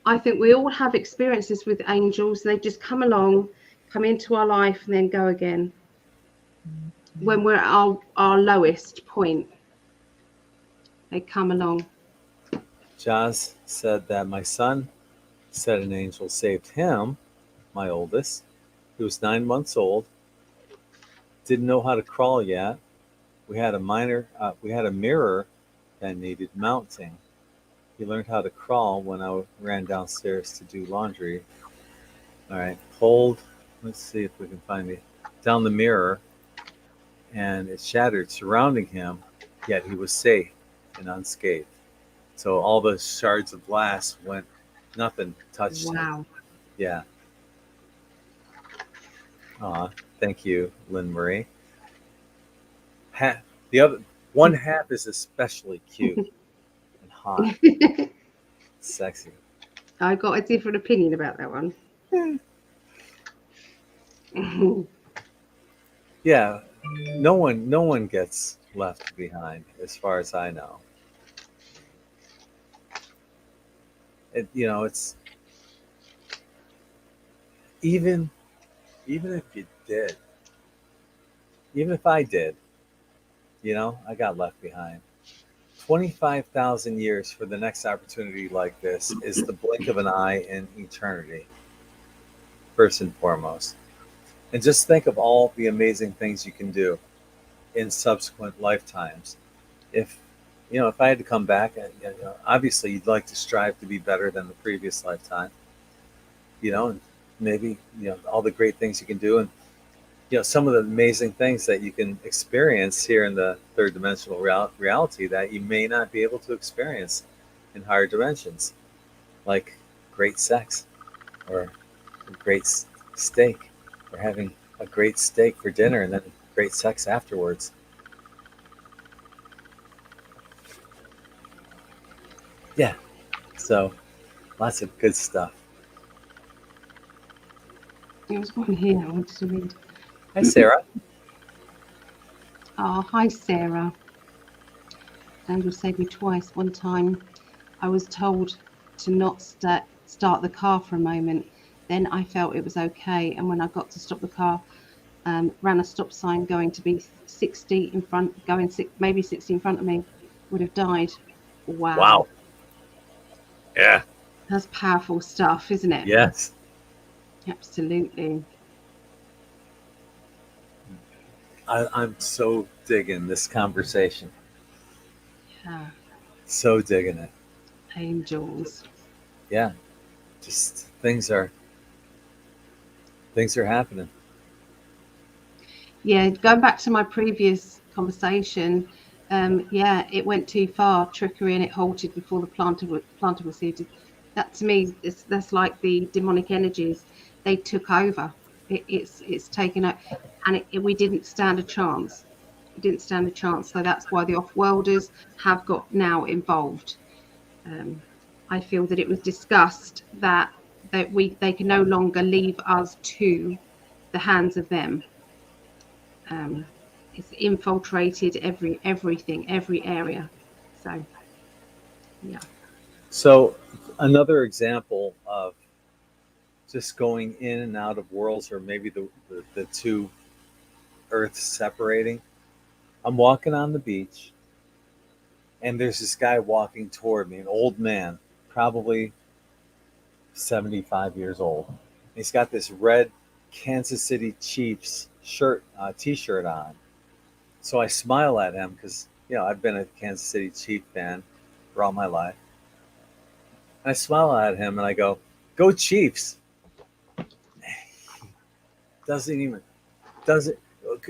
I think we all have experiences with angels. They just come along, come into our life, and then go again. When we're at our lowest point, they come along. Jaz said that my son said an angel saved him, my oldest. He was 9 months old, didn't know how to crawl yet. We had a mirror that needed mounting. He learned how to crawl when I ran downstairs to do laundry. All right, pulled. Let's see if we can find it down the mirror, and it shattered surrounding him. Yet he was safe and unscathed. So all the shards of glass went. Nothing touched him. Wow. Yeah. Aw, thank you, Lynn Marie. The other one half is especially cute and hot, sexy. I got a different opinion about that one. Yeah, no one gets left behind, as far as I know. It's even even if you did, even if I did, I got left behind. 25,000 years for the next opportunity like this is the blink of an eye in eternity, first and foremost. And just think of all the amazing things you can do in subsequent lifetimes. If if I had to come back, obviously you'd like to strive to be better than the previous lifetime. And maybe all the great things you can do, and some of the amazing things that you can experience here in the third dimensional reality that you may not be able to experience in higher dimensions, like great sex or a great steak, or having a great steak for dinner and then great sex afterwards. Yeah, so lots of good stuff. There was one here I wanted to read. Hi, Sarah. Oh, hi, Sarah. Angel saved me twice. One time I was told to not start the car for a moment. Then I felt it was okay. And when I got to stop the car, ran a stop sign going to be 60 in front, maybe 60 in front of me, would have died. Wow. Wow. Yeah. That's powerful stuff, isn't it? Yes. Absolutely. I'm so digging this conversation. Yeah. So digging it. Angels. Yeah. Just things are happening. Yeah, going back to my previous conversation, Yeah, it went too far, trickery, and it halted before the planter was seated. That to me, that's like the demonic energies. They took over. It's taken out, and we didn't stand a chance. We didn't stand a chance. So that's why the off-worlders have got now involved. I feel that it was discussed that they can no longer leave us to the hands of them. It's infiltrated everything, every area. So yeah. So another example of just going in and out of worlds, or maybe the two earths separating. I'm walking on the beach, and there's this guy walking toward me, an old man, probably 75 years old. He's got this red Kansas City Chiefs t-shirt on. So I smile at him because, I've been a Kansas City Chief fan for all my life. And I smile at him and I go, "Go Chiefs." Doesn't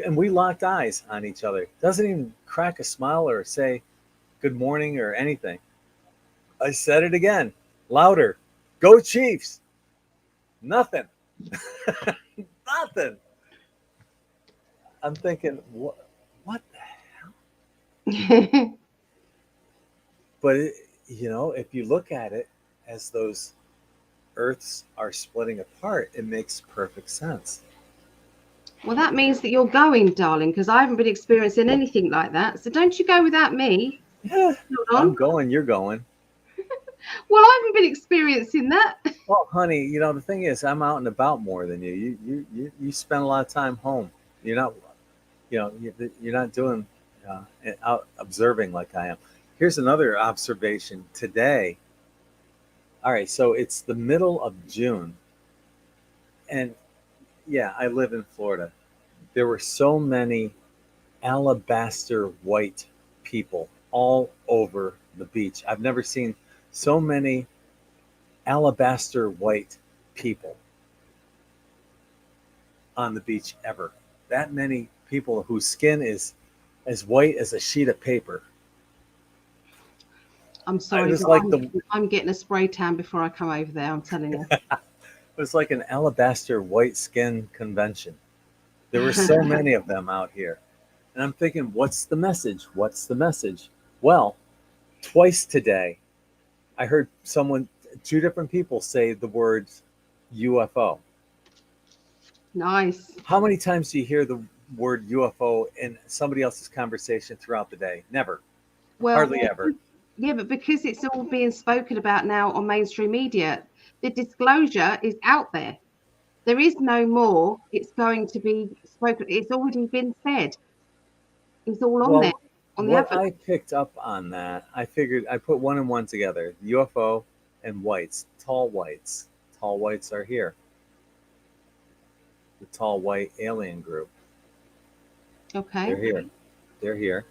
and we locked eyes on each other. Doesn't even crack a smile or say good morning or anything. I said it again, louder. "Go Chiefs." Nothing. Nothing. I'm thinking, what the hell? But if you look at it as those Earths are splitting apart, it makes perfect sense. Well, that means that you're going, darling, because I haven't been experiencing anything like that. So don't you go without me. Yeah, I'm going. You're going. Well, I haven't been experiencing that. Well, honey, the thing is, I'm out and about more than you. You spend a lot of time home. You're not, you're not doing out observing like I am. Here's another observation today. All right, so it's the middle of June, and yeah, I live in Florida. There were so many alabaster white people all over the beach. I've never seen so many alabaster white people on the beach ever. That many people whose skin is as white as a sheet of paper. I'm sorry, it was I'm getting a spray tan before I come over there. I'm telling you. It was like an alabaster white skin convention. There were so many of them out here. And I'm thinking, what's the message? What's the message? Well, twice today, I heard two different people say the words UFO. Nice. How many times do you hear the word UFO in somebody else's conversation throughout the day? Never. Well, hardly ever. Yeah, but because it's all being spoken about now on mainstream media, the disclosure is out there. There is no more. It's going to be spoken. It's already been said. It's all on there. On the what advert. I picked up on that, I figured I put one and one together. UFO and whites, tall whites. Tall whites are here. The tall white alien group. Okay. They're here. They're here.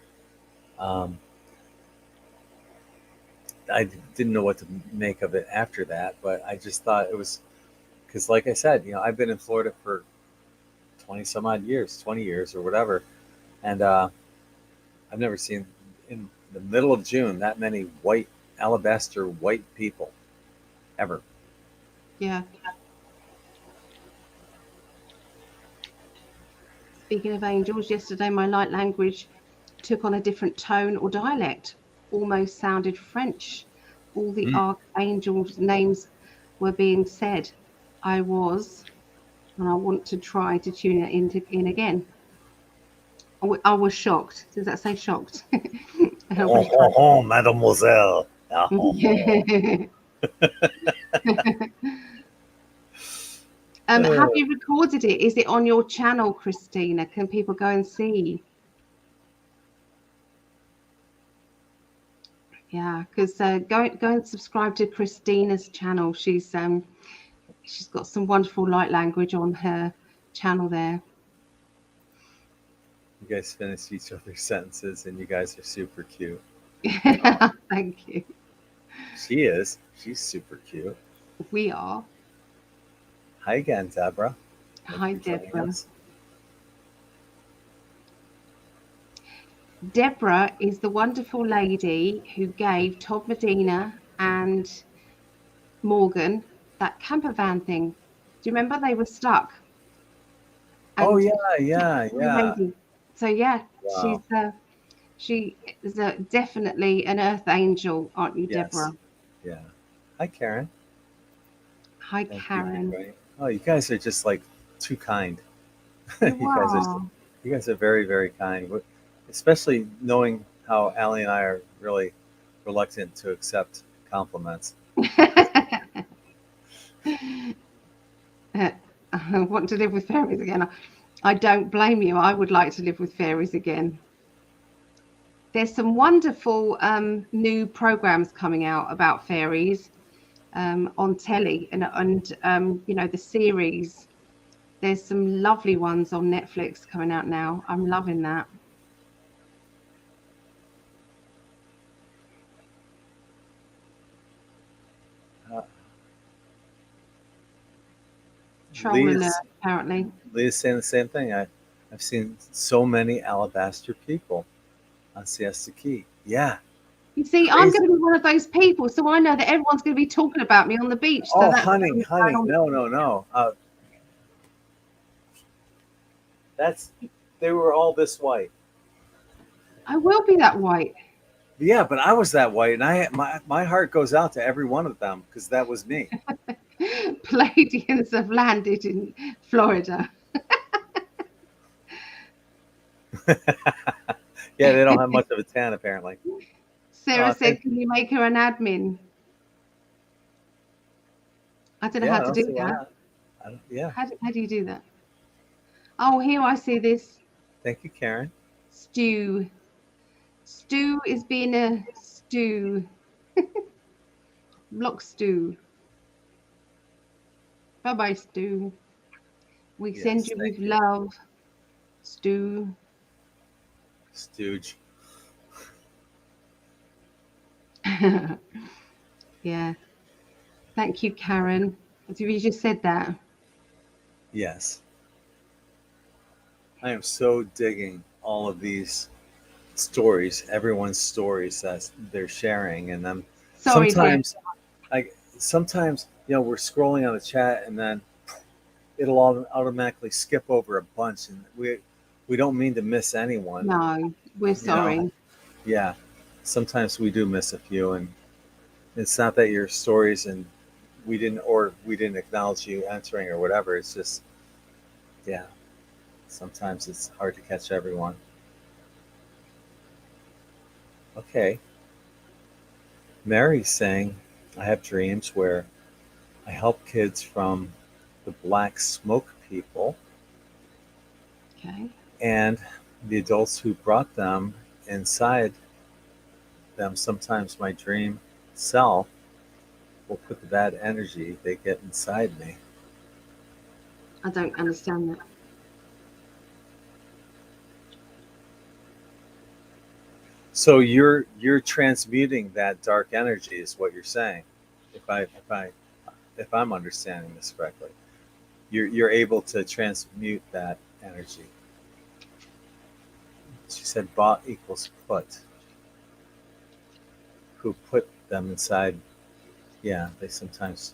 I didn't know what to make of it after that, but I just thought it was because, like I said, I've been in Florida for 20 some odd years, 20 years or whatever, and I've never seen in the middle of June that many alabaster white people ever. Yeah. Speaking of angels, yesterday my light language took on a different tone or dialect, almost sounded French. All the archangels' names were being said. I want to try to tune it in again. I was shocked. Does that say shocked? Mademoiselle. Have you recorded it? Is it on your channel, Christina? Can people go and see? Yeah, because go and subscribe to Christina's channel. She's got some wonderful light language on her channel there. You guys finish each other's sentences, and you guys are super cute. Thank you. She is. She's super cute. We are. Hi again, Deborah. Hi, Deborah. Deborah is the wonderful lady who gave Todd Medina and Morgan that camper van thing. Do you remember they were stuck? Oh And yeah, yeah, yeah. lady. So yeah, Wow. she is definitely an earth angel, aren't you, Yes. Deborah? Yeah. Hi, Karen. Hi, Thank you for Karen. joining. Oh, you guys are just like too kind. You you guys are are. you guys are very, very kind. Especially knowing how Allie and I are really reluctant to accept compliments. I want to live with fairies again. I don't blame you. I would like to live with fairies again. There's some wonderful new programs coming out about fairies on telly, and you know, the series. There's some lovely ones on Netflix coming out now. I'm loving that. Uh, Troll alert, Lee's apparently. Lee's saying the same thing. I've seen so many alabaster people on Siesta Key. Yeah, You see, I'm crazy. going to be one of those people, so I know that everyone's going to be talking about me on the beach. So Oh, that's honey, what's going honey, on. no, no, no. That's they were all this white. I will be that white. Yeah, but I was that white, and my heart goes out to every one of them because that was me. Palladians have landed in Florida. Yeah, they don't have much of a tan apparently. Sarah said, Thank "Can you make her an admin?" I don't know yeah, how I to don't do see why that. not. I don't, yeah, How do you do that? Oh, here I see this. thank you, Karen. Stew. Stew is being a stew. Block stew. Bye bye, stew. We send Yes, you thank with you, love, stew. Stooge. Yeah. Thank you, Karen. You just said that. Yes, I am so digging all of these stories, everyone's stories that they're sharing, and then Sorry, dear. sometimes, I sometimes we're scrolling on the chat, and then it'll automatically skip over a bunch, and we don't mean to miss anyone. No, we're You know, sorry. yeah. Sometimes we do miss a few, and it's not that your stories and we didn't acknowledge you entering or whatever. It's just yeah. Sometimes it's hard to catch everyone. Okay. Mary's saying, I have dreams where I help kids from the black smoke people Okay. and the adults who brought them inside them. Sometimes my dream self will put the bad energy they get inside me. I don't understand that. So you're transmuting that dark energy is what you're saying. If I'm understanding this correctly. You're able to transmute that energy. She said bought equals put. Who put them inside? Yeah, they sometimes.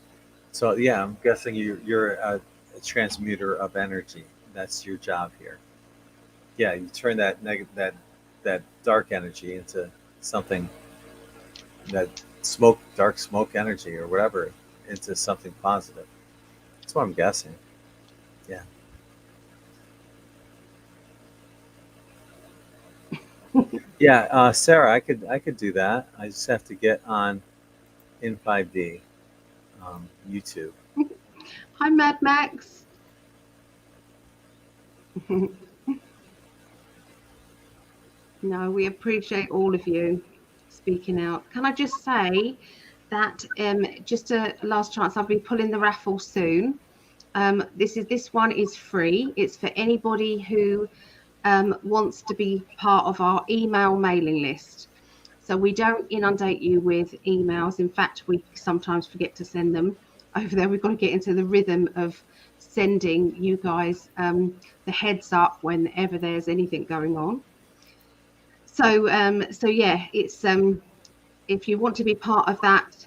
So yeah, I'm guessing you're a transmuter of energy. That's your job here. Yeah, you turn that negative that dark energy into something that dark smoke energy or whatever into something positive. That's what I'm guessing. Yeah. Yeah, Sarah, I could do that. I just have to get on in 5D YouTube. Hi, Mad Max. No, we appreciate all of you speaking out. Can I just say that just a last chance, I'll be pulling the raffle soon. This one is free. It's for anybody who wants to be part of our email mailing list. So we don't inundate you with emails. In fact, we sometimes forget to send them over there. We've got to get into the rhythm of sending you guys the heads up whenever there's anything going on. So yeah, it's if you want to be part of that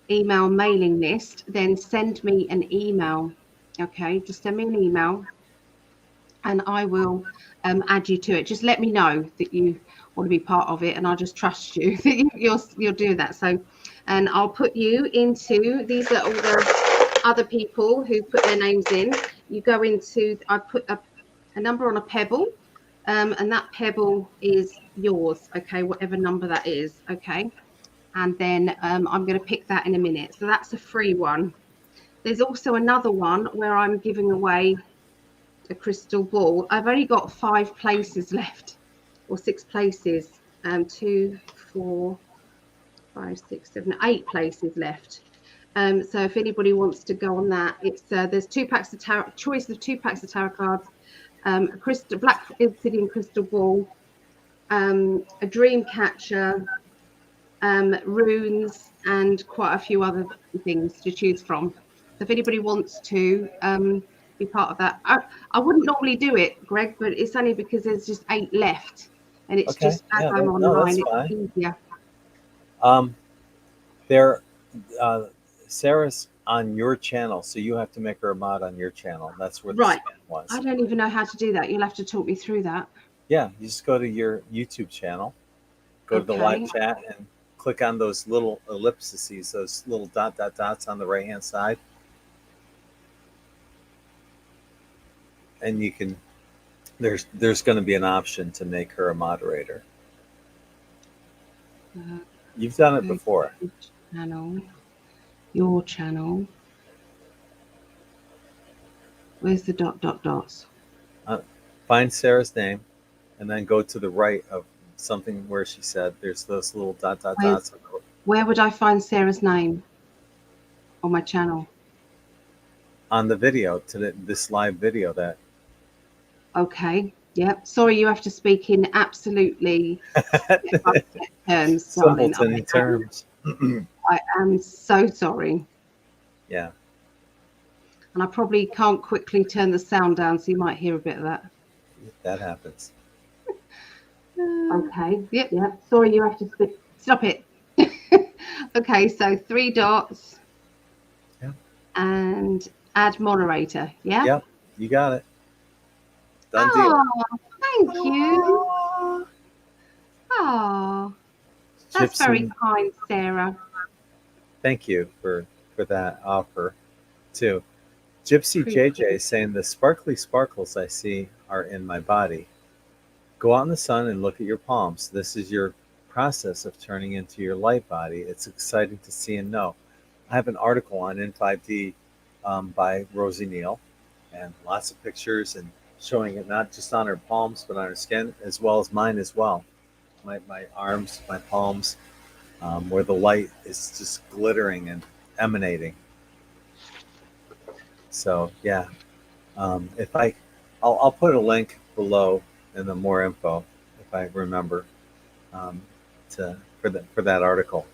email mailing list, then send me an email. Okay, just send me an email, and I will add you to it. Just let me know that you want to be part of it, and I'll just trust you that you'll do that. So, and I'll put you into, these are all the other people who put their names in. You go into, I put a number on a pebble, and that pebble is yours. Okay, whatever number that is. Okay, and then I'm going to pick that in a minute. So that's a free one. There's also another one where I'm giving away a crystal ball. I've only got 5 places left, or 6 places. 2, 4, 5, 6, 7, 8 places left. So if anybody wants to go on that, it's there's 2 packs of tarot, choice of 2 packs of tarot cards, a crystal, black obsidian crystal ball, a dream catcher, runes, and quite a few other things to choose from. So if anybody wants to be part of that, I wouldn't normally do it, Greg, but it's only because there's just 8 left, and it's Okay. just as Yeah. I'm No, online, that's it's fine. easier. There, Sarah's on your channel, so you have to make her a mod on your channel. That's where the Right. spam was. I don't even know how to do that. You'll have to talk me through that. Yeah, you just go to your YouTube channel, go to the live chat, and click on those little ellipses, those little dots on the right hand side, and you can. There's going to be an option to make her a moderator. You've done it before. Channel, your channel. Where's the dots? Find Sarah's name, and then go to the right of something where she said there's those little dots. Where would I find Sarah's name on my channel? On the video, to this live video that. Okay. Yep. Sorry, you have to speak in absolutely terms. Simpleton terms. I am so sorry. Yeah. And I probably can't quickly turn the sound down, so you might hear a bit of that. That happens. Okay. Yep. Sorry, you have to speak. Stop it. Okay, so 3 dots. Yeah. And add moderator. Yeah. Yep. You got it. Done deal. Thank you. Oh, that's Gypsy, very kind, Sarah. thank you for that offer too. Gypsy JJ saying the sparkly sparkles I see are in my body. Go out in the sun and look at your palms. This is your process of turning into your light body. It's exciting to see and know. I have an article on N5D by Rosie Neal, and lots of pictures and showing it not just on her palms but on her skin, as well as mine as well. My arms, my palms, where the light is just glittering and emanating. So yeah, if I'll put a link below in the more info if I remember for that article.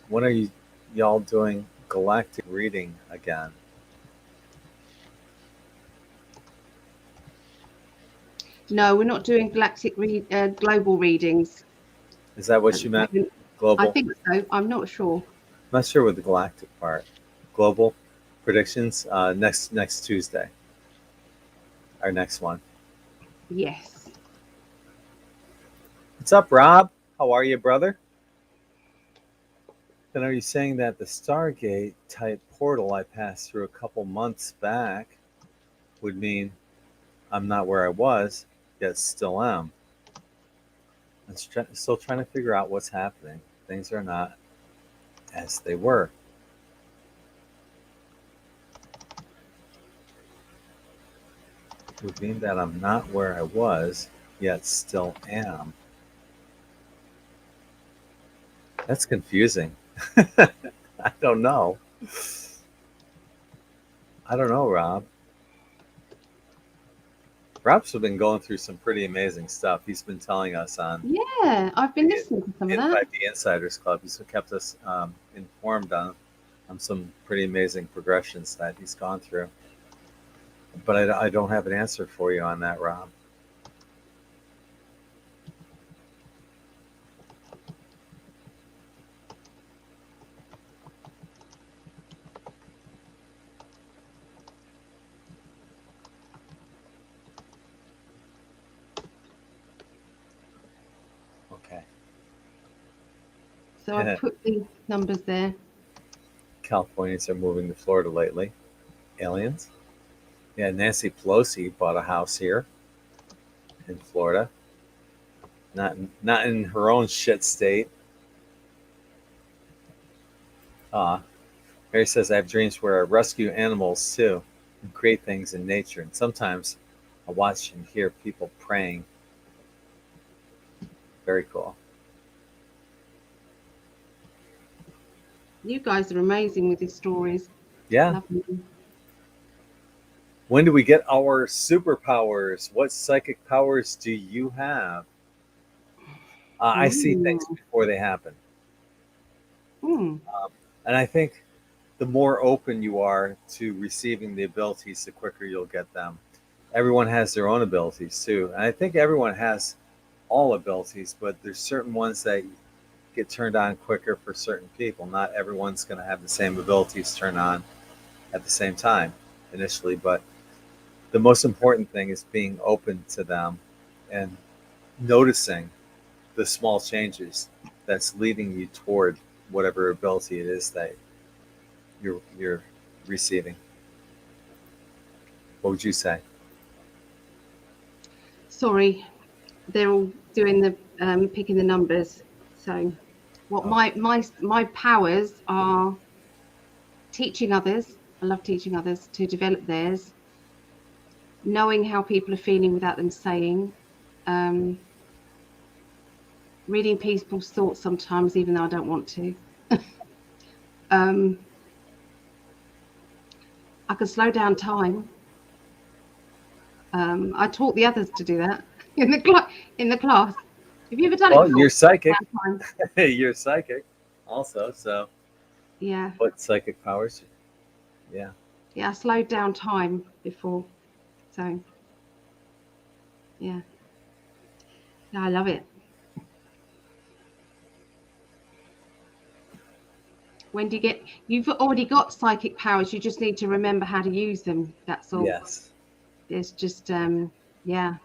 When are y'all doing galactic reading again? No, we're not doing galactic global readings. Is that what you meant? Global? I think so. I'm not sure. I'm not sure with the galactic part. Global predictions next Tuesday. Our next one. Yes. What's up, Rob? How are you, brother? Then are you saying that the Stargate type portal I passed through a couple months back would mean I'm not where I was, yet still am? I'm still trying to figure out what's happening. Things are not as they were. It would mean that I'm not where I was, yet still am. That's confusing. I don't know. Rob. Rob's been going through some pretty amazing stuff. He's been telling us on. Yeah, I've been listening to some of that. The Insiders Club. He's kept us informed on some pretty amazing progressions that he's gone through. But I don't have an answer for you on that, Rob. Okay. So I've put the numbers there. Californians are moving to Florida lately. Aliens. Yeah, Nancy Pelosi bought a house here in Florida. Not in her own shit state. Mary says I have dreams where I rescue animals too and create things in nature. And sometimes I watch and hear people praying. Very cool. You guys are amazing with these stories. Yeah. Lovely. When do we get our superpowers? What psychic powers do you have? I see things before they happen. And I think the more open you are to receiving the abilities, the quicker you'll get them. Everyone has their own abilities too. And I think everyone has all abilities, but there's certain ones that get turned on quicker for certain people. Not everyone's going to have the same abilities turned on at the same time initially, but the most important thing is being open to them and noticing the small changes that's leading you toward whatever ability it is that you're receiving. What would you say? Sorry, they're all doing the picking the numbers. So, what my powers are teaching others. I love teaching others to develop theirs. Knowing how people are feeling without them saying. Reading people's thoughts sometimes, even though I don't want to. I can slow down time. I taught the others to do that in the class. Have you ever done it before? You're psychic. You're psychic also, so yeah. What psychic powers? Yeah. Yeah, I slowed down time before. So yeah. I love it. When do you get? You've already got psychic powers. You just need to remember how to use them. That's all. Yes. It's just yeah.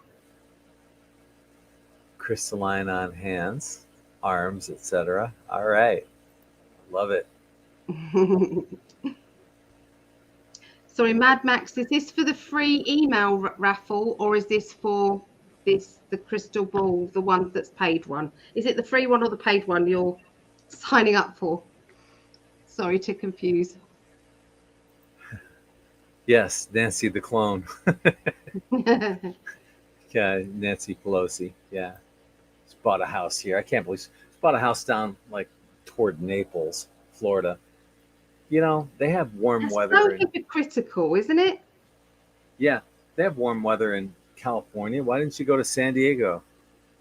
Crystalline on hands, arms, etc. All right. Love it. Sorry, Mad Max, is this for the free email raffle or is this for the crystal ball, the one that's paid one? Is it the free one or the paid one you're signing up for? Sorry to confuse. Yes, Nancy the clone. Yeah, Nancy Pelosi. Yeah. She's bought a house here. I can't believe she's bought a house down like toward Naples, Florida. You know, they have warm That's weather. so hypocritical, isn't it? Yeah, they have warm weather in California. Why didn't you go to San Diego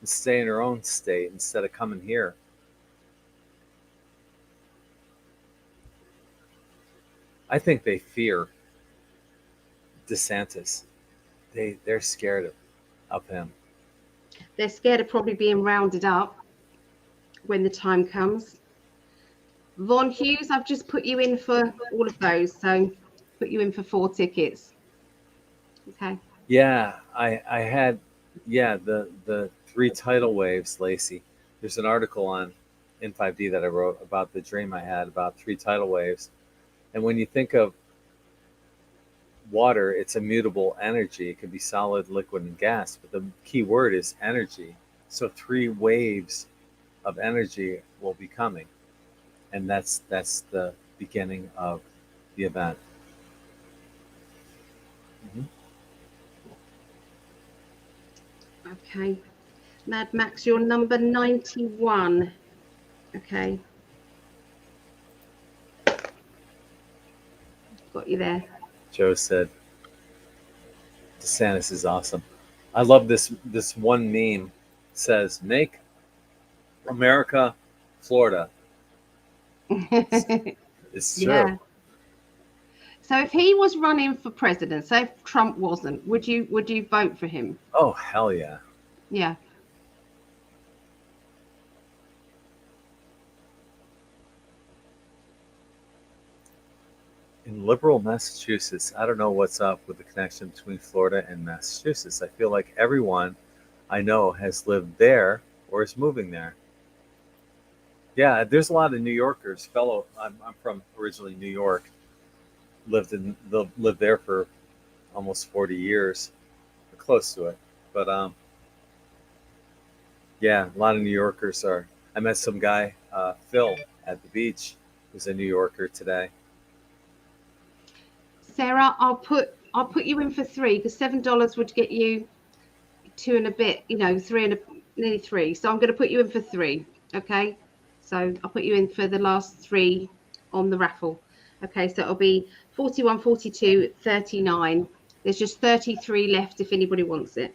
and stay in her own state instead of coming here? I think they fear DeSantis. They're scared of him. They're scared of probably being rounded up when the time comes. Von Hughes, I've just put you in for all of those. So put you in for 4 tickets. Okay. Yeah, I had the 3 tidal waves, Lacey. There's an article on In5D that I wrote about the dream I had about 3 tidal waves. And when you think of water, it's a mutable energy. It can be solid, liquid, and gas, but the key word is energy. So 3 waves of energy will be coming, and that's the beginning of the event. Okay. Mad Max, you're number 91. Okay. Got you there. Joe said, DeSantis is awesome. I love this one meme. It says, make America Florida. It's true. Yeah. So if he was running for president, say if Trump wasn't, would you vote for him? Oh, hell yeah. Yeah. In liberal Massachusetts, I don't know what's up with the connection between Florida and Massachusetts. I feel like everyone I know has lived there or is moving there. Yeah, there's a lot of New Yorkers. I'm from originally New York. Lived there for almost 40 years, or close to it. But yeah, a lot of New Yorkers are. I met some guy, Phil, at the beach, who's a New Yorker today. Sarah, I'll put you in for 3 because $7 would get you 2 and a bit, nearly 3. So I'm going to put you in for 3. Okay. So I'll put you in for the last 3 on the raffle. Okay. So it'll be 41, 42, 39. There's just 33 left if anybody wants it.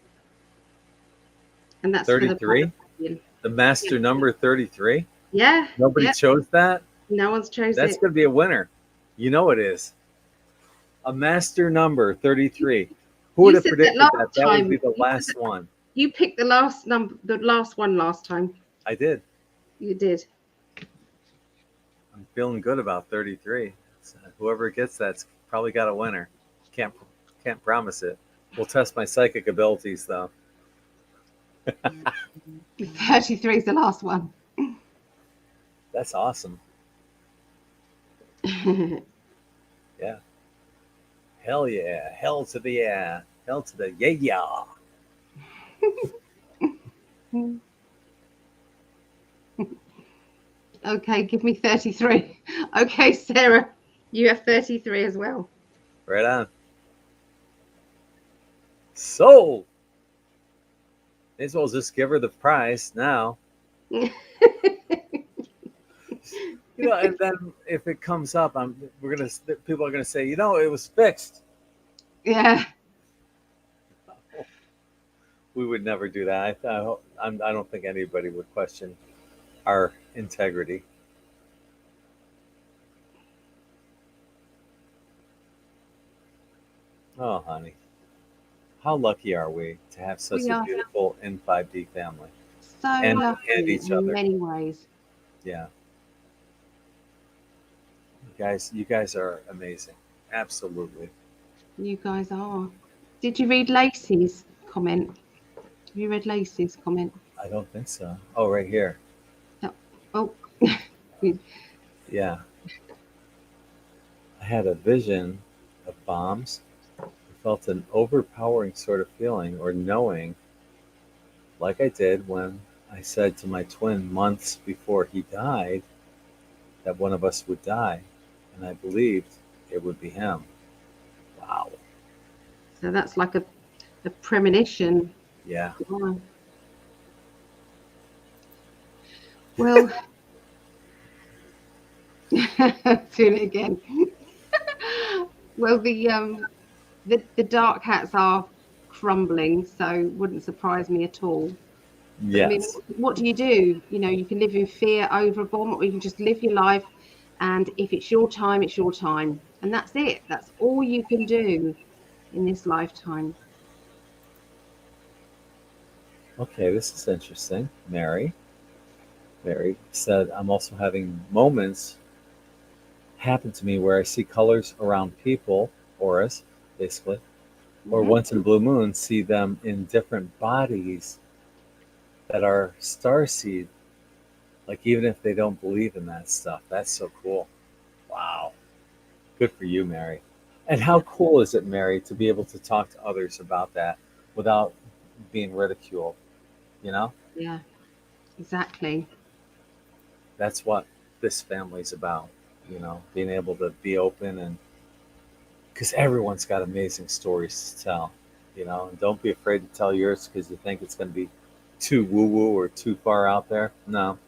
And that's 33? For The master number 33? Yeah. Nobody chose that? No one's chosen That's going to be a winner. You know it is. A master number 33. Who would have predicted that? That would be the last one. You picked the last one last time. I did. You did. I'm feeling good about 33. So whoever gets that's probably got a winner. Can't promise it. We'll test my psychic abilities though. 33 is the last one. That's awesome. Yeah. Hell yeah. Hell to the yeah. Hell to the yeah. Okay, give me 33. Okay, Sarah, you have 33 as well. Right on. Sold. May as well just give her the prize now. And then if it comes up, people are gonna say, it was fixed. Yeah. We would never do that. I don't think anybody would question our integrity. Oh, honey. How lucky are we to have such a beautiful N5D family? So lucky and each other. in many ways. Yeah. You guys are amazing. Absolutely. You guys are. Did you read Lacey's comment? Have you read Lacey's comment? I don't think so. Oh, right here. Oh. Yeah. I had a vision of bombs. I felt an overpowering sort of feeling or knowing, like I did when I said to my twin months before he died that one of us would die. And I believed it would be him. Wow. So that's like a premonition. Yeah. Wow. Well, doing it again. Well, the dark hats are crumbling, so wouldn't surprise me at all. Yes. I mean, what do? You can live in fear over a bomb, or you can just live your life. And if it's your time, it's your time. And that's it. That's all you can do in this lifetime. Okay, this is interesting. Mary said, I'm also having moments happen to me where I see colors around people, auras, basically, or once in a blue moon, see them in different bodies that are starseed. Like, even if they don't believe in that stuff. That's so cool. Wow. Good for you, Mary. And how cool is it, Mary, to be able to talk to others about that without being ridiculed, Yeah, exactly. That's what this family's about, being able to be open, and because everyone's got amazing stories to tell, and don't be afraid to tell yours because you think it's going to be too woo-woo or too far out there. No.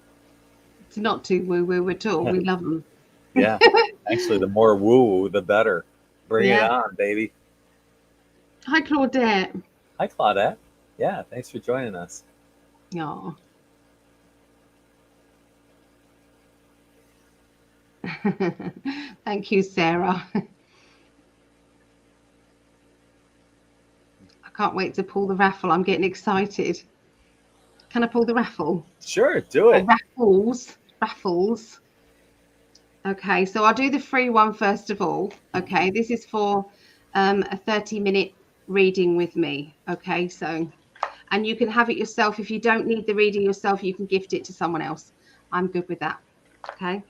It's not too woo-woo at all. We love them. Yeah. Actually, the more woo-woo, the better. Bring it on, baby. Hi, Claudette. Hi, Claudette. Yeah, thanks for joining us. Oh. Thank you, Sarah. can't wait to pull the raffle. I'm getting excited. Can I pull the raffle? Sure, do it. Raffles. Okay, so I'll do the free one first of all. Okay, this is for a 30-minute reading with me. Okay, so, and you can have it yourself. If you don't need the reading yourself, you can gift it to someone else. I'm good with that. Okay,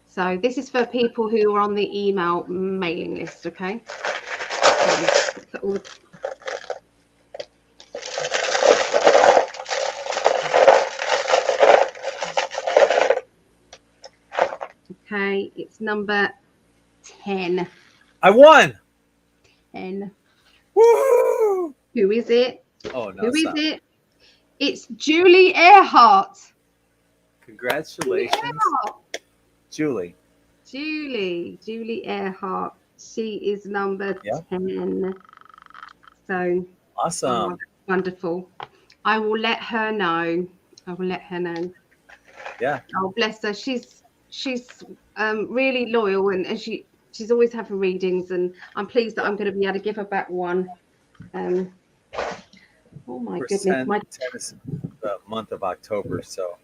so this is for people who are on the email mailing list. Okay, so all the okay, it's number 10. I won. 10. Woo! Who is it? Oh no! Who is it? It's Julie Earhart. Congratulations, Julie. Julie Earhart. She is number 10. So awesome. Oh, wonderful. I will let her know. Yeah. Oh, bless her. She's really loyal, and she's always having readings, and I'm pleased that I'm going to be able to give her back one. Oh my goodness! 10 is the month of October, so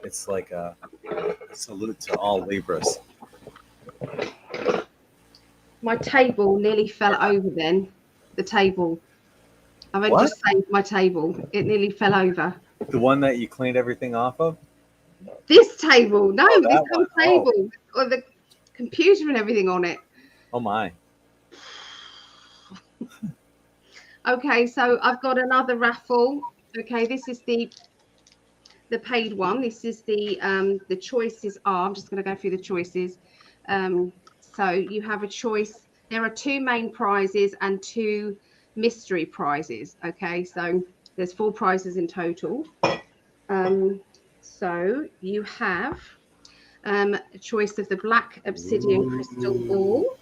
it's like a salute to all Libras. My table nearly fell over then. The table. I've only just saved my table. It nearly fell over. The one that you cleaned everything off of? This table. No, this whole table. Oh. Or the computer and everything on it. Oh my. Okay, so I've got another raffle. Okay, this is the paid one. This is the choices are. I'm just going to go through the choices. So you have a choice. There are 2 main prizes and 2 mystery prizes. Okay, so there's 4 prizes in total. So you have a choice of the black obsidian crystal ball.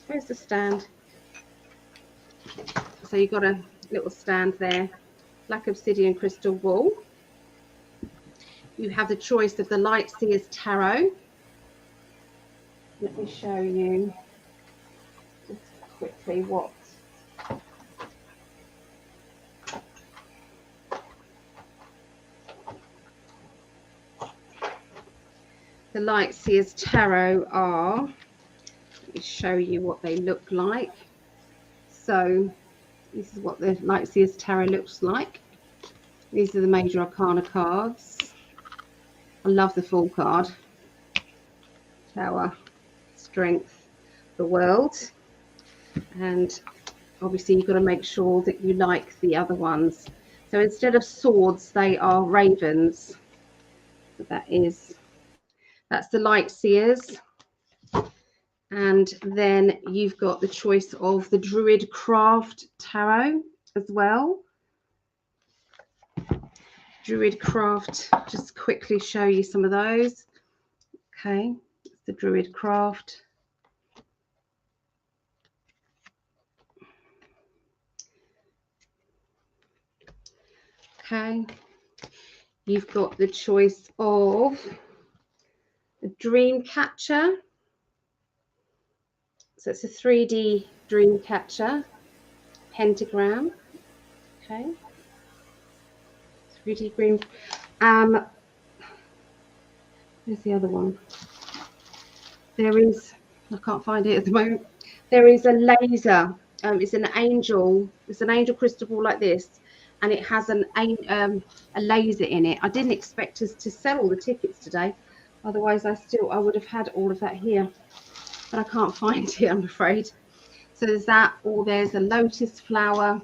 Where's the stand? So you've got a little stand there, black obsidian crystal ball. You have the choice of the Lightseer's Tarot. Let me show you just quickly what. The Lightseer's Tarot are. Let me show you what they look like. So this is what the Lightseer's Tarot looks like. These are the major arcana cards. I love the full card. Tower, Strength, the World. And obviously you've got to make sure that you like the other ones. So instead of swords, they are ravens. So that's the Lightseers. And then you've got the choice of the Druid Craft Tarot as well. Druid Craft, just quickly show you some of those. Okay, it's the Druid Craft. Okay, you've got the choice of a Dream Catcher. So it's a 3D dream catcher, pentagram. Okay. 3D green. Where's the other one? There is, I can't find it at the moment. There is a laser. It's an angel. It's an angel crystal ball like this, and it has a laser in it. I didn't expect us to sell all the tickets today. Otherwise, I would have had all of that here. But I can't find it, I'm afraid. So there's that, or there's a lotus flower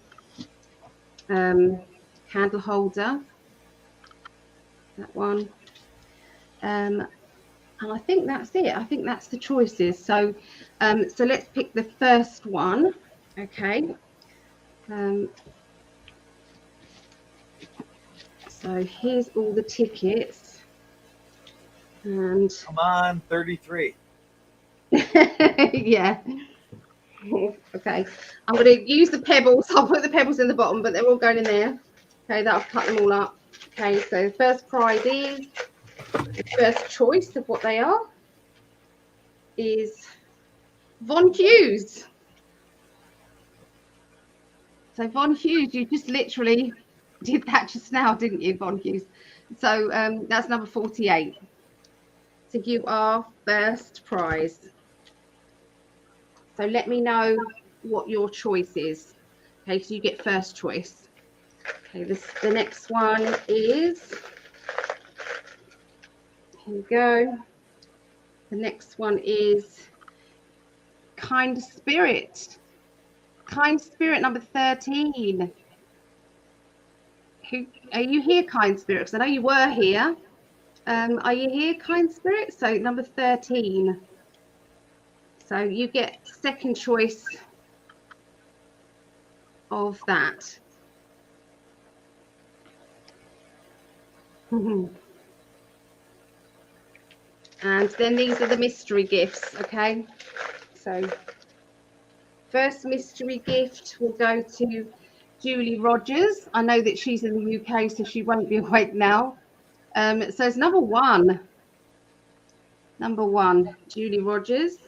candle holder. That one. And I think that's it. I think that's the choices. So so let's pick the first one. Okay. So here's all the tickets. And come on, 33. yeah. Okay, I'm going to use the pebbles. I'll put the pebbles in the bottom, but they're all going in there. Okay, that'll cut them all up. Okay, so the first prize is, the first choice of what they are is Von Hughes. So Von Hughes, you just literally did that just now, didn't you, Von Hughes? So that's number 48. So you are first prize. So let me know what your choice is. Okay, so you get first choice. Okay, the next one is, here we go. The next one is Kind Spirit. Kind Spirit, number 13. Who are you here, Kind Spirit? Because I know you were here. Are you here, Kind Spirit? So number 13. So you get second choice of that. And then these are the mystery gifts, okay? So first mystery gift will go to Julie Rogers. I know that she's in the UK, so she won't be awake now. So it's number one. Number one, Julie Rogers.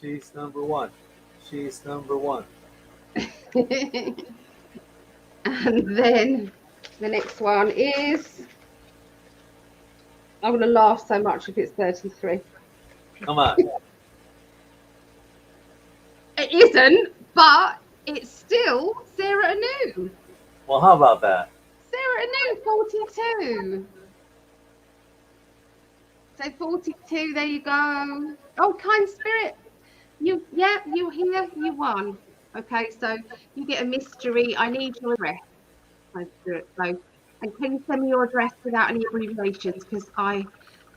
She's number one. She's number one. And then the next one is, I'm going to laugh so much if it's 33. Come on. It isn't, but it's still Sarah Anu. Well, how about that? Sarah Anu, 42. So 42, there you go. Oh, Kind Spirit. You're here, you won. Okay, so you get a mystery. I need your address, Kind Spirit. So, and can you send me your address without any abbreviations? Because I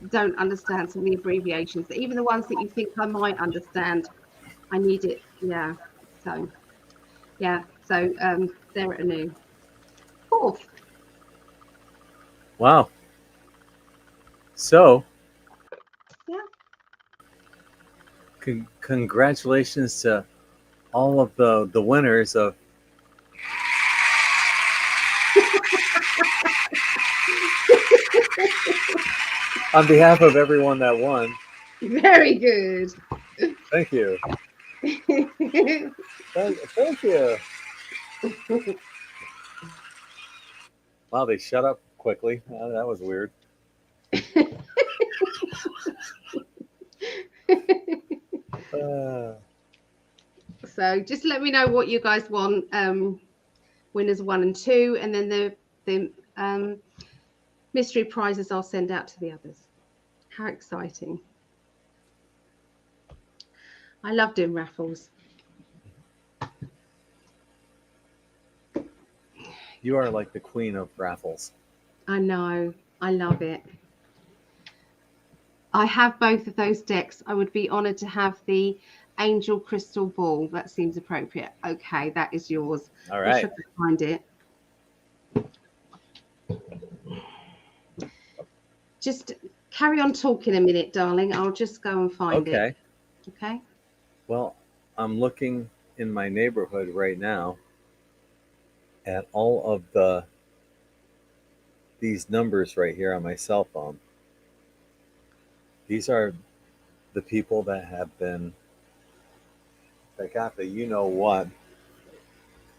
don't understand some of the abbreviations. Even the ones that you think I might understand, I need it. Yeah. So, yeah. So, Sarah Anu. Fourth. Wow. So, Yeah. Congratulations to all of the winners of on behalf of everyone that won. Very good. Thank you. Thank you. Wow, they shut up quickly. That was weird. So just let me know what you guys want. Winners 1 and 2, and then the mystery prizes I'll send out to the others. How exciting. I love doing raffles. You are like the queen of raffles. I know. I love it. I have both of those decks. I would be honored to have the Angel Crystal Ball. That seems appropriate. Okay, that is yours. All right. I should find it. Just carry on talking a minute, darling. I'll just go and find it. Okay. Well, I'm looking in my neighborhood right now at all of these numbers right here on my cell phone. These are the people that have been, that got the you know what.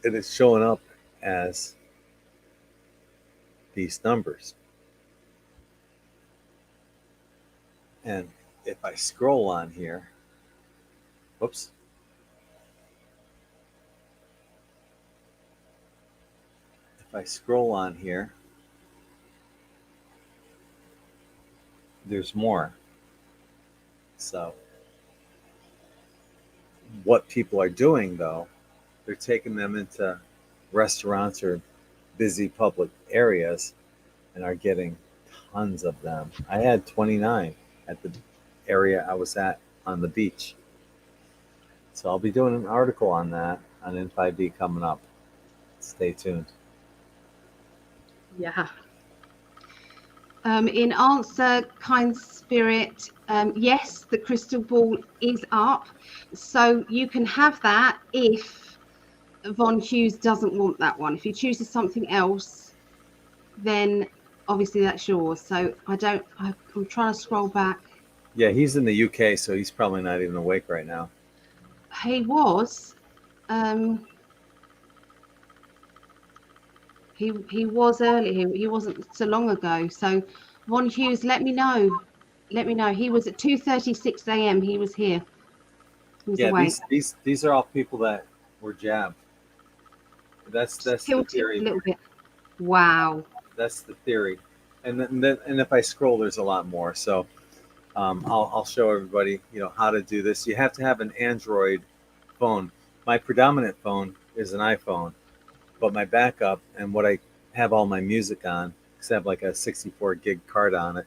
It is showing up as these numbers. And if I scroll on here, whoops. If I scroll on here, there's more. So what people are doing, though, they're taking them into restaurants or busy public areas and are getting tons of them. I had 29 at the area I was at on the beach. So I'll be doing an article on that on N5D coming up. Stay tuned. Yeah. In answer, Kind Spirit, yes, the crystal ball is up. So you can have that if Von Hughes doesn't want that one. If he chooses something else, then obviously that's yours. So I'm trying to scroll back. Yeah, he's in the UK, so he's probably not even awake right now. He was. He was early. He wasn't so long ago. So Von Hughes, let me know. Let me know. He was at 2:36 a.m. He was here. He was Yeah, awake. these are all people that were jabbed. That's Just the tilt it a theory. little bit. Wow. That's the theory. And if I scroll, there's a lot more. So I'll show everybody, how to do this. You have to have an Android phone. My predominant phone is an iPhone, but my backup and what I have all my music on, because I have like a 64 gig card on it,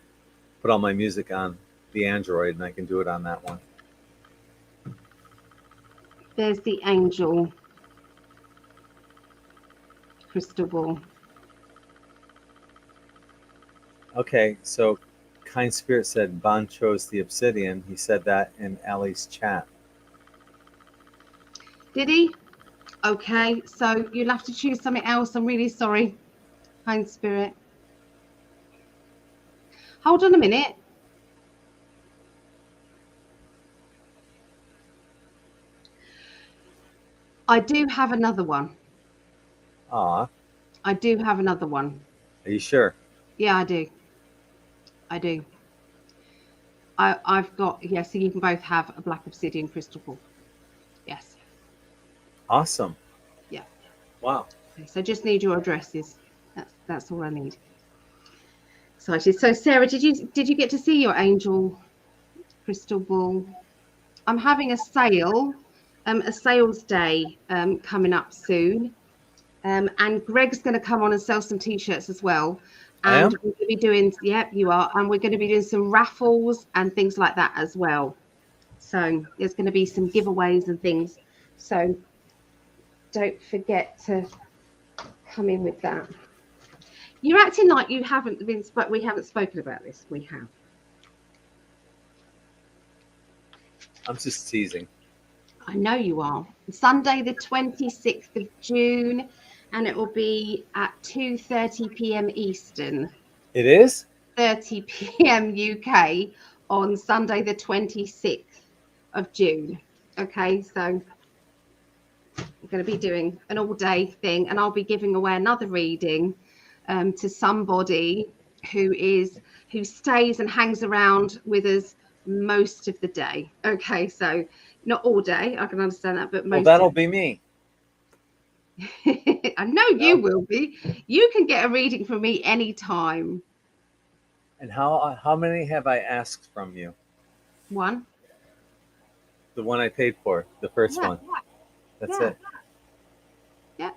put all my music on the Android, and I can do it on that one. There's the angel crystal ball. Okay, so Kind Spirit said Bond chose the obsidian. He said that in Ali's chat. Did he? Okay, so you'll have to choose something else. I'm really sorry, Kind Spirit. Hold on a minute. I do have another one. Aw, I do have another one. are you sure? Yeah, I do. I do. I've got, yeah, so you can both have a black obsidian crystal ball. Yes. Awesome. Yeah. Wow. Okay, so just need your addresses. That's all I need. So Sarah, did you get to see your angel crystal ball? I'm having a sale, a sales day coming up soon. And Greg's going to come on and sell some t-shirts as well. I And am? we're going to be doing, yep, you are. And we're going to be doing some raffles and things like that as well. So there's going to be some giveaways and things. So don't forget to come in with that. You're acting like you haven't been, but we haven't spoken about this. We have. I'm just teasing. I know you are. Sunday, the 26th of June, and it will be at 2:30 p.m. Eastern. It is? 30 p.m. UK on Sunday, the 26th of June. Okay, so I'm going to be doing an all-day thing, and I'll be giving away another reading to somebody who stays and hangs around with us most of the day. Okay, so not all day, I can understand that, but Well, most. that'll be me. I know you will be. You can get a reading from me anytime. And how many have I asked from you? One. The one I paid for, the first Yeah. one. That's Yeah. it. Yeah.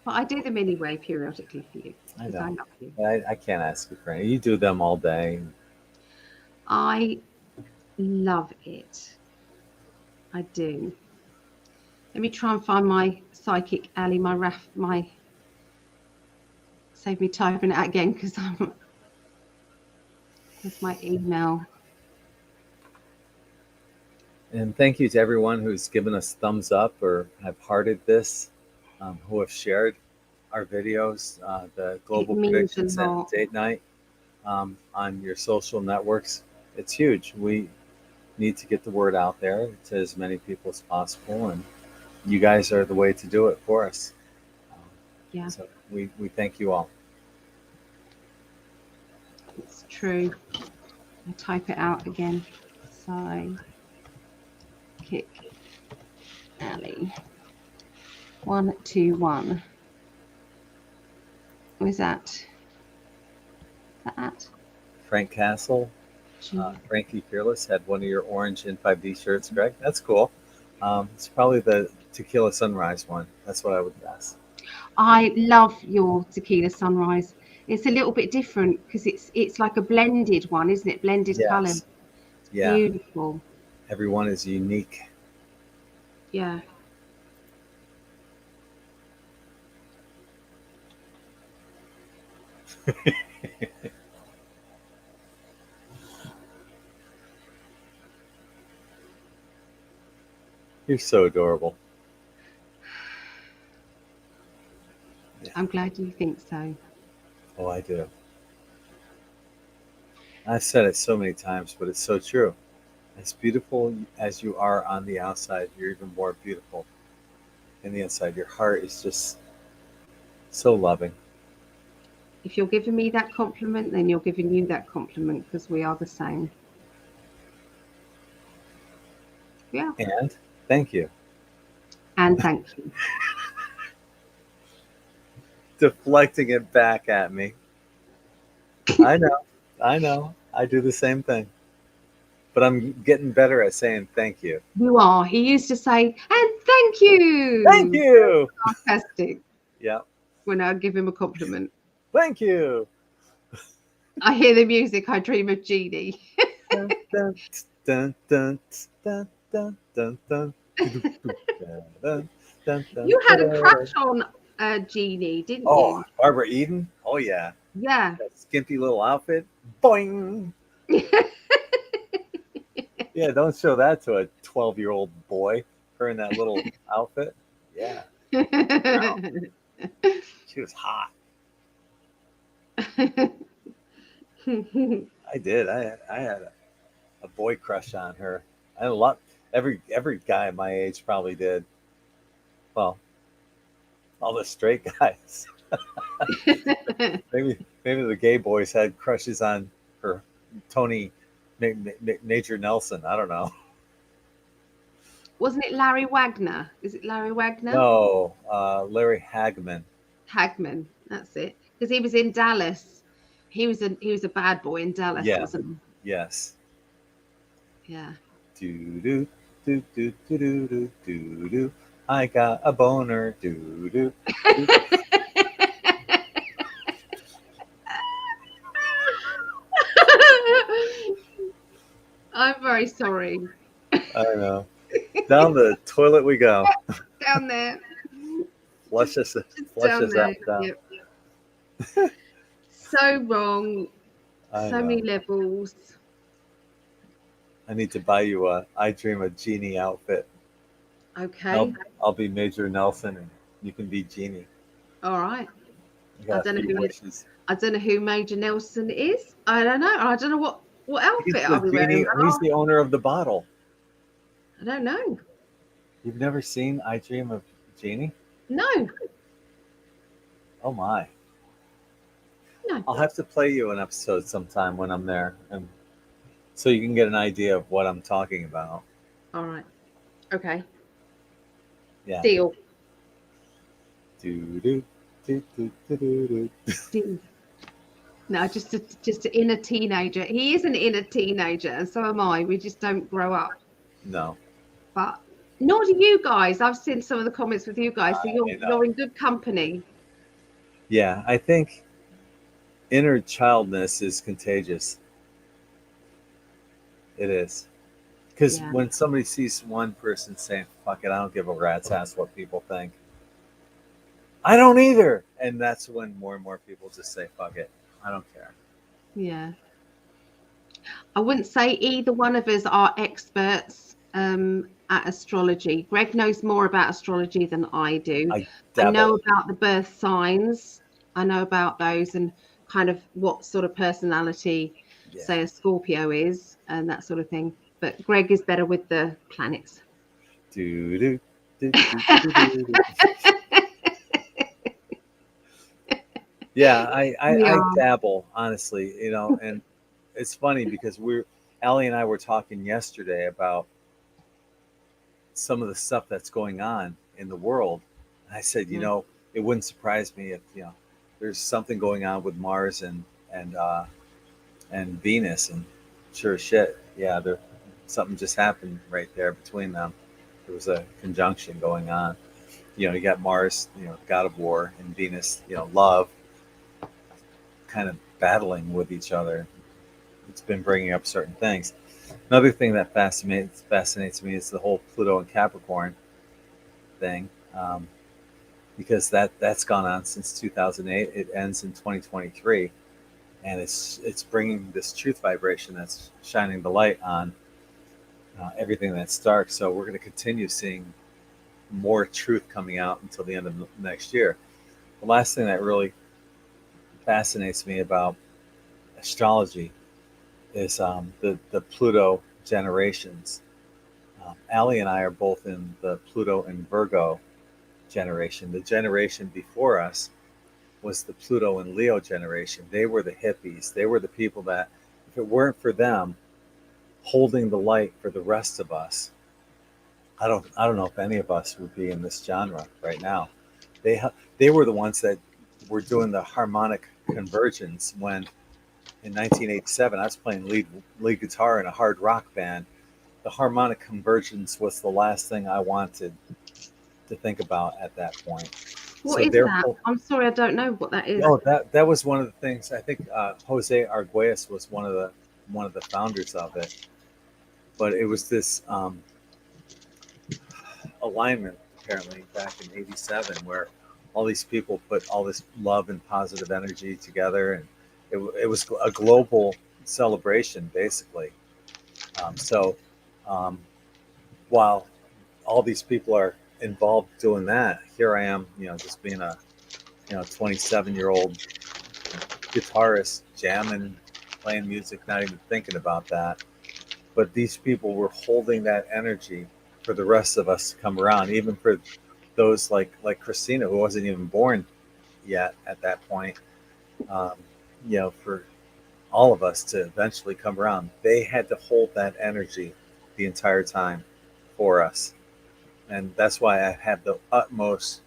But I do them anyway, periodically for you. I Because I know. love you. I can't ask you for any. You do them all day. I love it. I do. Let me try and find my psychic Ali, my save me typing it out again because there's my email. And thank you to everyone who's given us thumbs up or have hearted this, who have shared our videos, the global means a predictions and lot. date night on your social networks. It's huge. We need to get the word out there to as many people as possible, and you guys are the way to do it for us. Yeah. So we thank you all. It's true. I type it out again. Psychic Ali. 121. What is that? Is that at? Frank Castle, Frankie Fearless had one of your orange N5D shirts, Greg. That's cool. It's probably the Tequila Sunrise one. That's what I would guess. I love your Tequila Sunrise. It's a little bit different because it's like a blended one, isn't it? Blended colour. Yes. Yeah. Beautiful. Everyone is unique. Yeah. You're so adorable. Yeah. I'm glad you think so. Oh, I do. I've said it so many times, but it's so true. As beautiful as you are on the outside, you're even more beautiful in the inside. Your heart is just so loving. If you're giving me that compliment, then you're giving you that compliment because we are the same. Yeah. And thank you. And thank you. Deflecting it back at me. I know. I know. I do the same thing. But I'm getting better at saying thank you. You are. He used to say, and thank you. Thank you. Sarcastic Yeah. when I give him a compliment. Thank you. I hear the music, I dream of Jeannie. Dun, dun, dun, dun, dun, dun, dun, dun. Dun, dun, dun, You had a dun. crush on Jeannie, didn't Oh, you? Barbara Eden? Oh, yeah. Yeah. That skimpy little outfit. Boing. Yeah, don't show that to a 12-year-old boy. Her in that little outfit. Yeah. Wow. She was hot. I did. I had a boy crush on her. I had a lot. Every guy my age probably did. Well, all the straight guys. maybe the gay boys had crushes on her. Tony Major Nelson. I don't know. Wasn't it Larry Wagner? Is it Larry Wagner? No, Larry Hagman. Hagman, that's it. Because he was in Dallas. He was a bad boy in Dallas, Yeah. wasn't he? Yes. Yeah. Do do do do do do do do do. I got a boner. Do do. I'm very sorry. I know. Down the toilet we go. Down there. Flush us Down there. out. Down. Yep. So wrong. I So know. many levels. I need to buy you a I Dream of Jeannie outfit. Okay. I'll be Major Nelson and you can be Jeannie. All right. You got I don't a few know wishes. I don't know who Major Nelson is. I don't know. I don't know what outfit I'll be wearing. He's the owner of the bottle. I don't know. You've never seen I Dream of Jeannie? No. Oh my. No. I'll have to play you an episode sometime when I'm there, and so you can get an idea of what I'm talking about. All right. Okay. Yeah. Deal. Do do do do do do. Deal. No, just an inner teenager. He is an inner teenager, and so am I. We just don't grow up. No. But nor do you guys. I've seen some of the comments with you guys, so you're in good company. Yeah, I think inner childness is contagious. It is. Because when somebody sees one person saying, fuck it, I don't give a rat's ass what people think. I don't either. And that's when more and more people just say, fuck it, I don't care. Yeah. I wouldn't say either one of us are experts at astrology. Greg knows more about astrology than I do. I know about the birth signs. I know about those and kind of what sort of personality, say, a Scorpio is and that sort of thing. But Greg is better with the planets. Yeah, I dabble, honestly, and it's funny because Ali and I were talking yesterday about some of the stuff that's going on in the world. And I said, it wouldn't surprise me if, there's something going on with Mars and Venus, and sure as shit, yeah, something just happened right there between them. There was a conjunction going on. You got Mars, god of war, and Venus, love, kind of battling with each other. It's been bringing up certain things. Another thing that fascinates me is the whole Pluto and Capricorn thing, because that's gone on since 2008. It ends in 2023, and it's bringing this truth vibration that's shining the light on everything that's dark. So we're going to continue seeing more truth coming out until the end of next year. The last thing that really fascinates me about astrology is the Pluto generations. Ali and I are both in the Pluto and Virgo generation. The generation before us was the Pluto and Leo generation. They were the hippies. They were the people that, if it weren't for them holding the light for the rest of us, I don't know if any of us would be in this genre right now. They were the ones that were doing the harmonic convergence when in 1987 I was playing lead guitar in a hard rock band. The harmonic convergence was the last thing I wanted to think about at that point. What is that? I'm sorry, I don't know what that is. No, that was one of the things. I think Jose Arguelles was one of the founders of it. But it was this alignment apparently back in '87 where all these people put all this love and positive energy together, and it was a global celebration basically. So um, while all these people are involved doing that, here I am, just being a 27-year-old guitarist jamming, playing music, not even thinking about that. But these people were holding that energy for the rest of us to come around, even for those like Christina, who wasn't even born yet at that point. Um, for all of us to eventually come around, they had to hold that energy the entire time for us. And that's why I have the utmost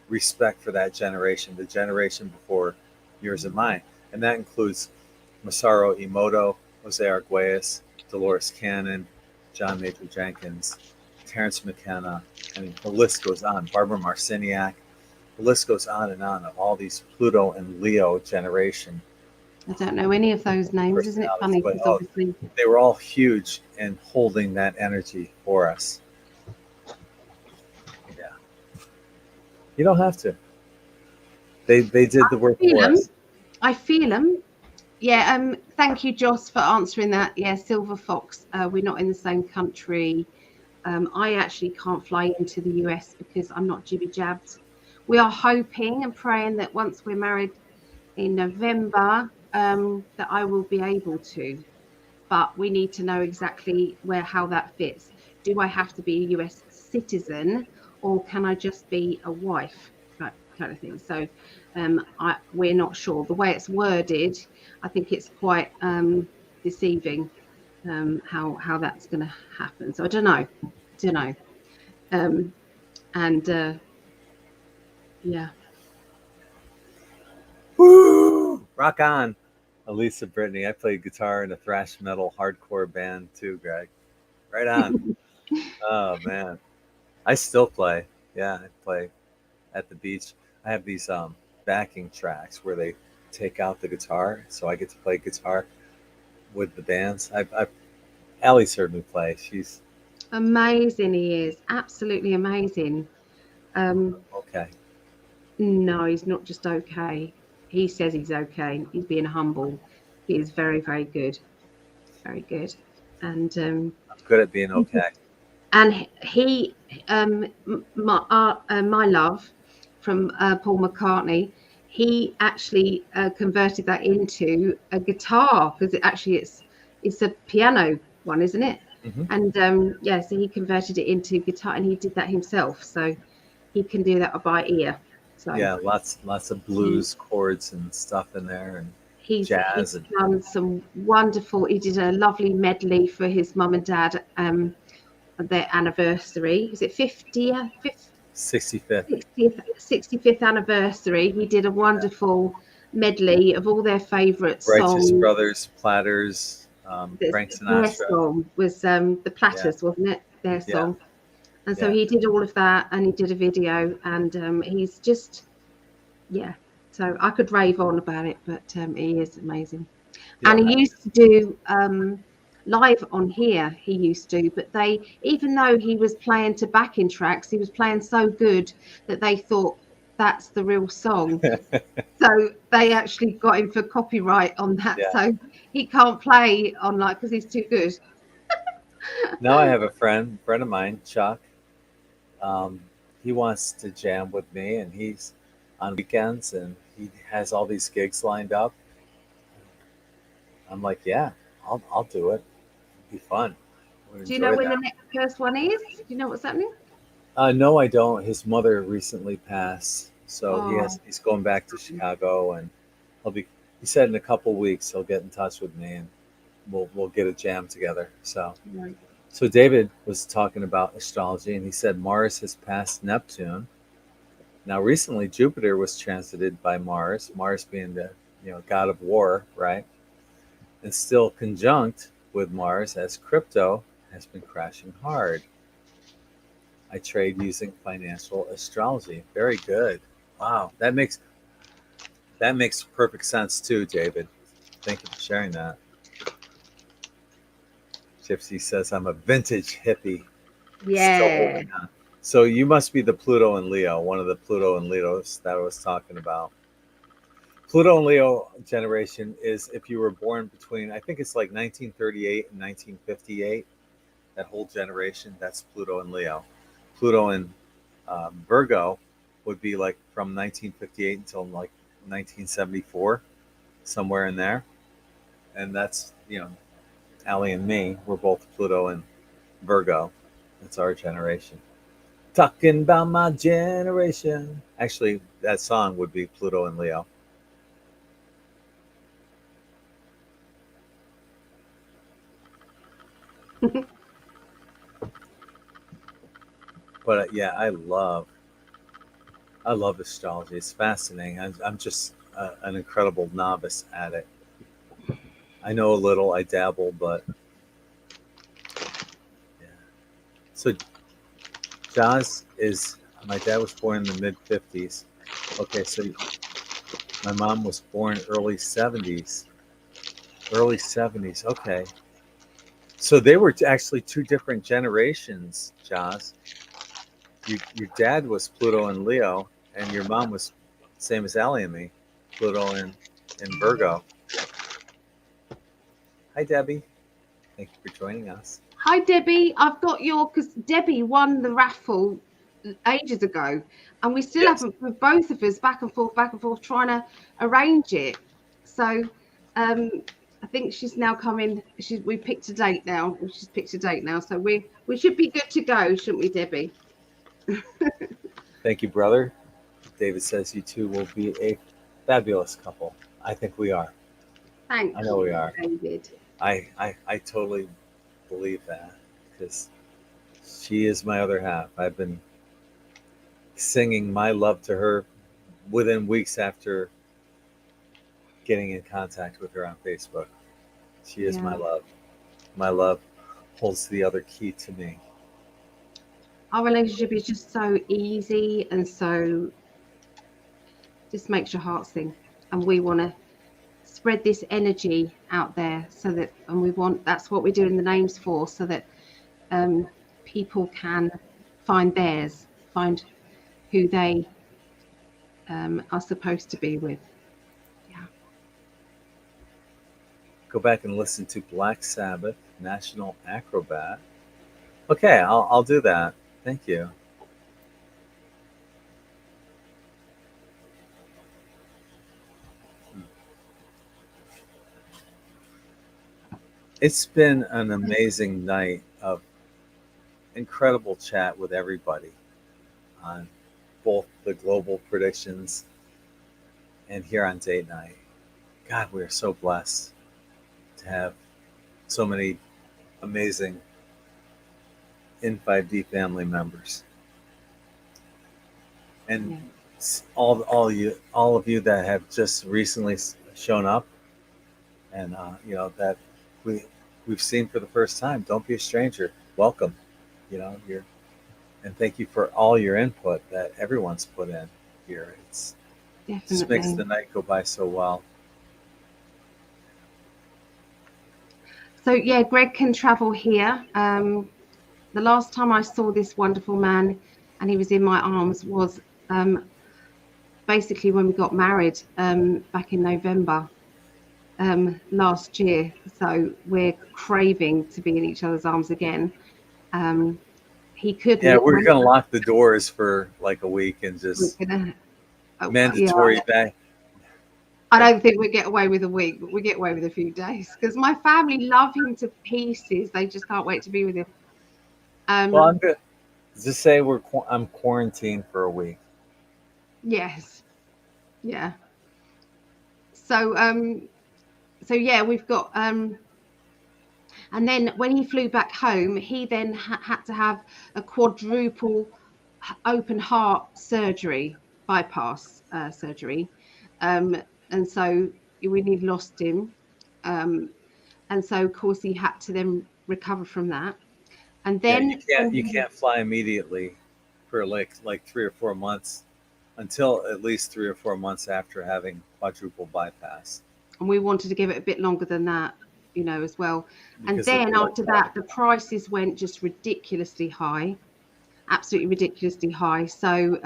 respect for that generation, the generation before yours and mine. And that includes Masaru Emoto, Jose Arguelles, Dolores Cannon, John Major Jenkins, Terrence McKenna. I mean, the list goes on. Barbara Marciniak. The list goes on and on of all these Pluto and Leo generation. I don't know any of those names. Isn't it funny? But, because obviously they were all huge in holding that energy for us. Yeah. You don't have to. They did the work for us. I feel them. Yeah. Thank you, Joss, for answering that. Yeah, Silver Fox. We're not in the same country. I actually can't fly into the US because I'm not jibby jabbed. We are hoping and praying that once we're married in November, that I will be able to. But we need to know exactly how that fits. Do I have to be a US citizen, or can I just be a wife? Kind of thing. So we're not sure. The way it's worded, I think it's quite deceiving how that's going to happen. So I don't know. Yeah. Woo! Rock on, Elisa Brittany. I played guitar in a thrash metal hardcore band too, Greg. Right on. Oh man, I still play. Yeah, I play at the beach. I have these backing tracks where they take out the guitar, so I get to play guitar with the bands. Allie's heard me play. She's amazing. He is absolutely amazing. Okay. No, he's not just okay. He says he's okay. He's being humble. He is very, very good. Very good. And I'm good at being okay. And he, my love from Paul McCartney, he actually converted that into a guitar because it's a piano one, isn't it? Mm-hmm. And yeah, so he converted it into guitar, and he did that himself. So he can do that by ear. So yeah, lots of blues chords and stuff in there, and jazz. He's done some wonderful. He did a lovely medley for his mum and dad. Their anniversary. Is it 50th? 65th anniversary. He did a wonderful medley of all their favourite songs. Righteous Brothers, Platters, Frank Sinatra. Their song was the Platters, wasn't it? Their song. And so he did all of that, and he did a video, and he's just, so I could rave on about it, but he is amazing. And he used to do live on here, he used to, but even though he was playing to backing tracks, he was playing so good that they thought that's the real song. So they actually got him for copyright on that. So he can't play on because he's too good. Now I have a friend of mine, Chuck. He wants to jam with me, and he's on weekends, and he has all these gigs lined up. I'm like, yeah, I'll do it. It'll be fun. Do you know when the next first one is? Do you know what's happening? No, I don't. His mother recently passed, so Oh, he's going back to Chicago, and he'll be. He said in a couple weeks he'll get in touch with me, and we'll get a jam together. right. So David was talking about astrology, and he said Mars has passed Neptune. Now, recently Jupiter was transited by Mars. Mars being the god of war, right? And still conjunct with Mars as crypto has been crashing hard. I trade using financial astrology. Very good. Wow, that makes perfect sense too, David. Thank you for sharing that. Gypsy says I'm a vintage hippie, still Yeah. holding on. So you must be the Pluto and Leo, one of the Pluto and Leos that I was talking about. Pluto and Leo generation is if you were born between, I think it's like 1938 and 1958. That whole generation, that's Pluto and Leo. Pluto and Virgo would be like from 1958 until like 1974, somewhere in there. And that's, Ali and me, we're both Pluto and Virgo. That's our generation. Talking about my generation. Actually, that song would be Pluto and Leo. But yeah, I love astrology. It's fascinating. I'm just an incredible novice at it. I know a little, I dabble, but yeah. So Jaws is my dad was born in the mid 50s. Okay, so my mom was born early 70s. Early 70s. Okay. So they were actually two different generations, Jaws. Your dad was Pluto and Leo, and your mom was same as Allie and me, Pluto and Virgo. Hi, Debbie. Thank you for joining us. Hi, Debbie. I've got your, because Debbie won the raffle ages ago, and we still Yes. haven't, with both of us back and forth, trying to arrange it. So, I think she's now coming. We picked a date now. She's picked a date now, so we should be good to go, shouldn't we, Debbie? Thank you, brother. David says you two will be a fabulous couple. I think we are. I Thank know we you, are. David. I totally believe that because she is my other half. I've been singing my love to her within weeks after getting in contact with her on Facebook. She is my Yeah, love. My love holds the other key to me. our relationship is just so easy and so just makes your heart sing, and we want to spread this energy out there so that, and we want, that's what we're doing the names for, so that um, people can find theirs, find who they are supposed to be with. Yeah. Go back and listen to Black Sabbath, National Acrobat. Okay, I'll do that. Thank you. It's been an amazing night of incredible chat with everybody on both the global predictions and here on date night. God, we are so blessed to have so many amazing in 5D family members, and Yeah. all of you that have just recently shown up, and that we we've seen for the first time. Don't be a stranger. Welcome. You're and thank you for all your input that everyone's put in here. It's just makes Definitely. the night go by so well. So yeah, Greg can travel here. The last time I saw this wonderful man and he was in my arms was basically when we got married back in November last year. So we're craving to be in each other's arms again. Um, he Yeah, couldn't. we're gonna lock the doors for like a week and We're just gonna, yeah, mandatory back. I don't think we get away with a week, but we get away with a few days because my family love him to pieces. They just can't wait to be with him. Well, Um, I'm good. Just say I'm quarantined for a week. Yes. Yeah. So yeah, we've got and then when he flew back home, he then had to have a quadruple open heart surgery, bypass surgery, um, and so we lost him, um, and so of course he had to then recover from that, and Yeah, then when you he, can't fly immediately for like 3 or 4 months until at least 3 or 4 months after having quadruple bypass and we wanted to give it a bit longer than that, you know, as well, and because of then the after that electronic. the prices went just ridiculously high, absolutely ridiculously high. So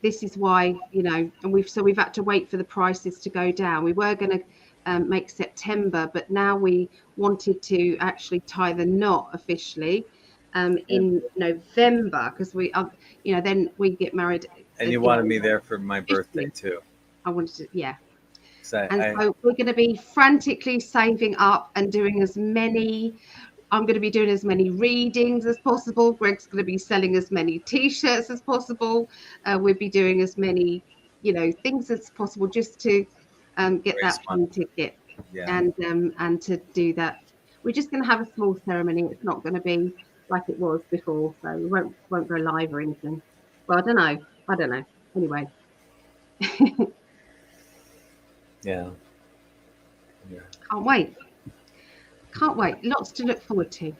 this is why, you know, and we've had to wait for the prices to go down. We were going to make September, but now we wanted to actually tie the knot officially Yeah. in November, because you know, then we get married, And you you wanted know, me there for my birthday officially. too. I wanted to, yeah. Because And so we're going to be frantically saving up and doing as many. I'm going to be doing as many readings as possible. Greg's going to be selling as many T-shirts as possible. We'll be doing as many, you know, things as possible just to get raise that money. plane ticket Yeah. and to do that. We're just going to have a small ceremony. It's not going to be like it was before, so we won't go live or anything. Well, I don't know. I don't know. Anyway, Yeah. Yeah. can't wait. Can't wait. Lots to look forward to.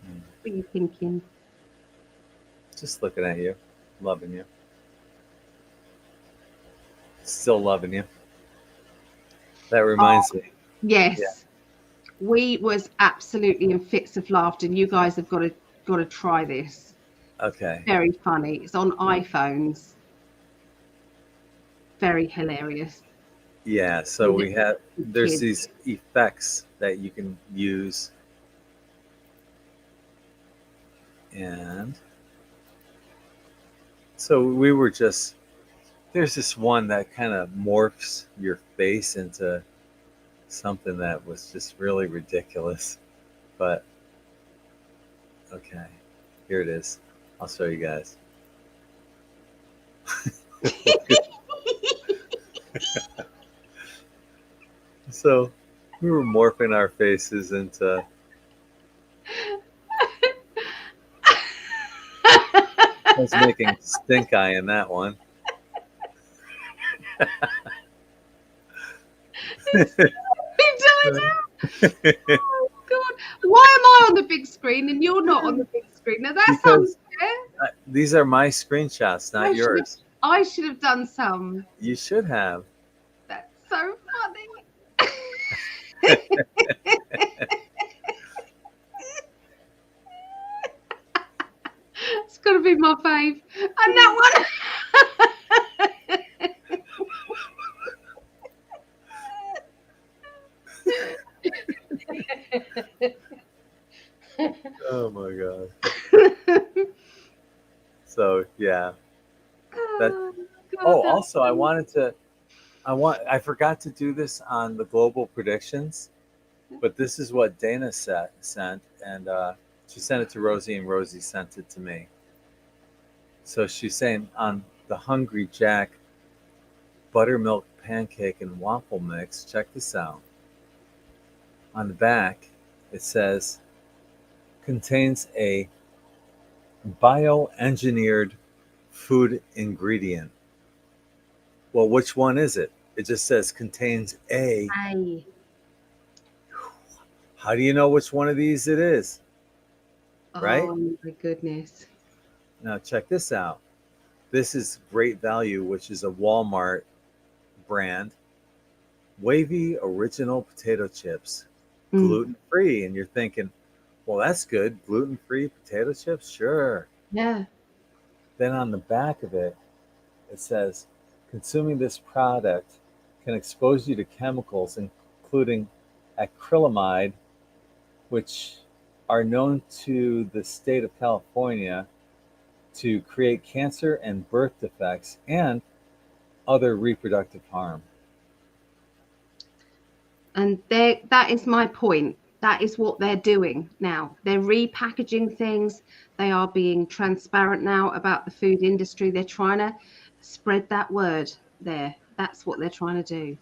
Mm. What are you thinking? Just looking at you, loving you, still loving you. That Oh, reminds me. Yeah. yes. We was absolutely in fits of laughter, and you guys have got to try this. Okay. Very funny. It's on iPhones. Very hilarious. Yeah. So With we have there's kids. these effects that you can use, and so we were just there's this one that kind of morphs your face into something that was just really ridiculous. But okay, here it is. I'll show you guys. So we were morphing our faces into. I was making stink eye in that one. Oh God! Why am I on the big screen and you're not on the big screen? Now that's Because unfair. these are my screenshots, not yours. I should have done some. You should have. That's so funny. It's got to be my fave. And that Oh my god. one. So yeah. That. Oh, God, Oh, that's also I wanted to. I forgot to do this on the global predictions, but this is what Dana sent, and she sent it to Rosie, and Rosie sent it to me. So she's saying on the Hungry Jack buttermilk pancake and waffle mix. Check this out. On the back, it says contains a bioengineered food ingredient. Well, which one is it? It just says contains a. Hey. How do you know which one of these it is? Right? Oh my goodness. Now, check this out. This is Great Value, which is a Walmart brand. Wavy original potato chips, Mm, gluten free. And you're thinking, well, that's good. Gluten free potato chips? Sure. yeah. Then on the back of it, it says consuming this product can expose you to chemicals, including acrylamide, which are known to the state of California to create cancer and birth defects and other reproductive harm. And that is my point. That is what they're doing now. They're repackaging things. They are being transparent now about the food industry. They're trying to spread that word there. That's what they're trying to do.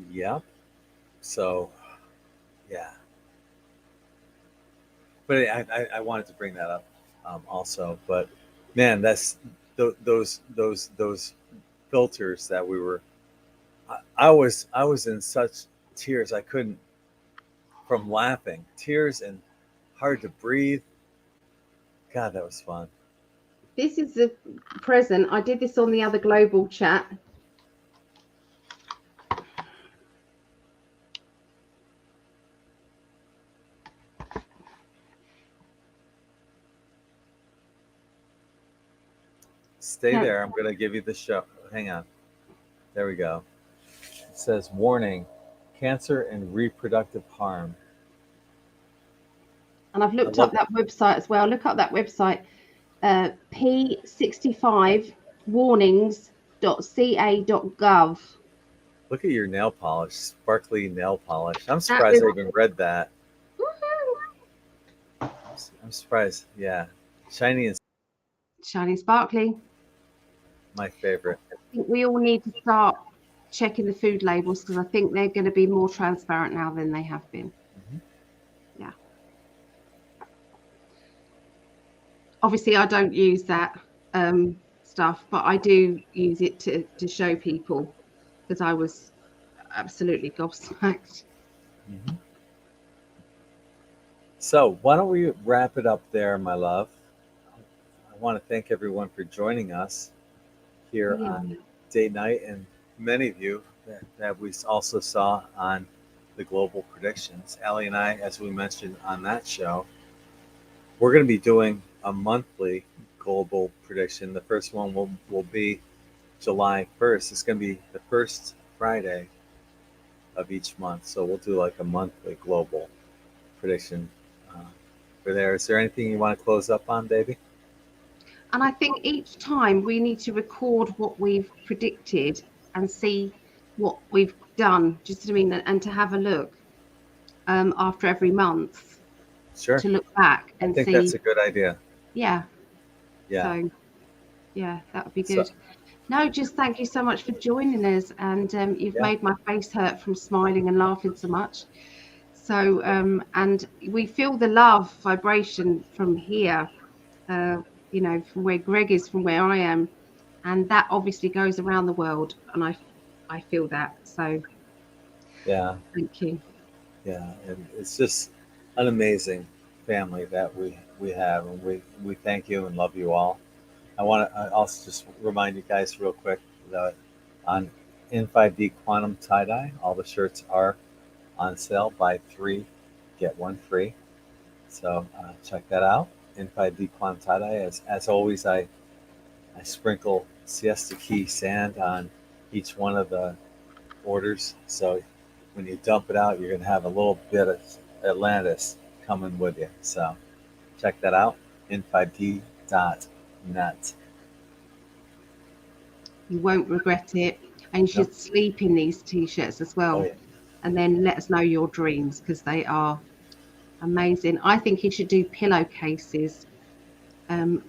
Yeah. So, yeah. But I wanted to bring that up also. But man, that's those filters that we were. I was in such tears I couldn't from laughing, tears and hard to breathe. God, that was fun. This is the present. I did this on the other global chat. Stay No. there. I'm going to give you the show. Hang on. There we go. It says warning, cancer and reproductive harm. And I've looked up that website as well. Look up that website, p65warnings.ca.gov. Look at your nail polish, sparkly nail polish. I'm surprised I even read that. I'm surprised. Yeah. Shiny and sparkly. My favorite. I think we all need to start checking the food labels because I think they're going to be more transparent now than they have been. Mm-hmm. Yeah. Obviously, I don't use that stuff, but I do use it to show people because I was absolutely gobsmacked. Mm-hmm. So why don't we wrap it up there, my love? I want to thank everyone for joining us here on date night, and many of you that we also saw on the global predictions. Ali and I, as we mentioned on that show, we're going to be doing a monthly global prediction. The first one will be July 1st. It's going to be the first Friday of each month. So we'll do like a monthly global prediction for there. Is there anything you want to close up on, baby? And I think each time we need to record what we've predicted and see what we've done, just to mean, and to have a look after every month. Sure. To look back and see. I think that's a good idea. Yeah. Yeah. So, yeah, that would be good. So, no, just thank you so much for joining us, and you've made my face hurt from smiling and laughing so much. So, and we feel the love vibration from here. You know, from where Greg is, from where I am, and that obviously goes around the world, and I feel that. So yeah, thank you. Yeah, and it's just an amazing family that we have, and we thank you and love you all. I want to also just remind you guys real quick that on N5D Quantum Tie-Dye, all the shirts are on sale. Buy 3, get 1 free. So check that out. N5D Quantum Tie-Dye. As always, I sprinkle Siesta Key sand on each one of the orders. So when you dump it out, you're going to have a little bit of Atlantis coming with you. So check that out. N5D.net. You won't regret it. And you should sleep in these t-shirts as well. Oh, yeah. And then let us know your dreams because they are amazing. I think you should do pillowcases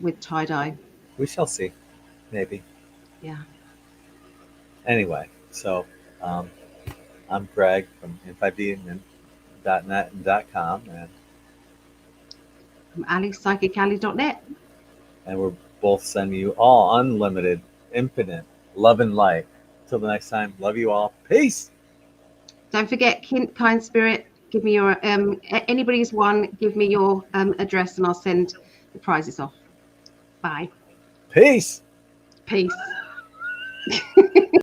with tie-dye. We shall see. Maybe. Yeah. Anyway, so I'm Greg from N5D.net and .com, and I'm Ali, psychicali.net. And we're both sending you all unlimited, infinite love and light. Till the next time, love you all. Peace. Don't forget, kind spirit, give me your anybody's one, give me your address and I'll send the prizes off. Bye. Peace. Peace.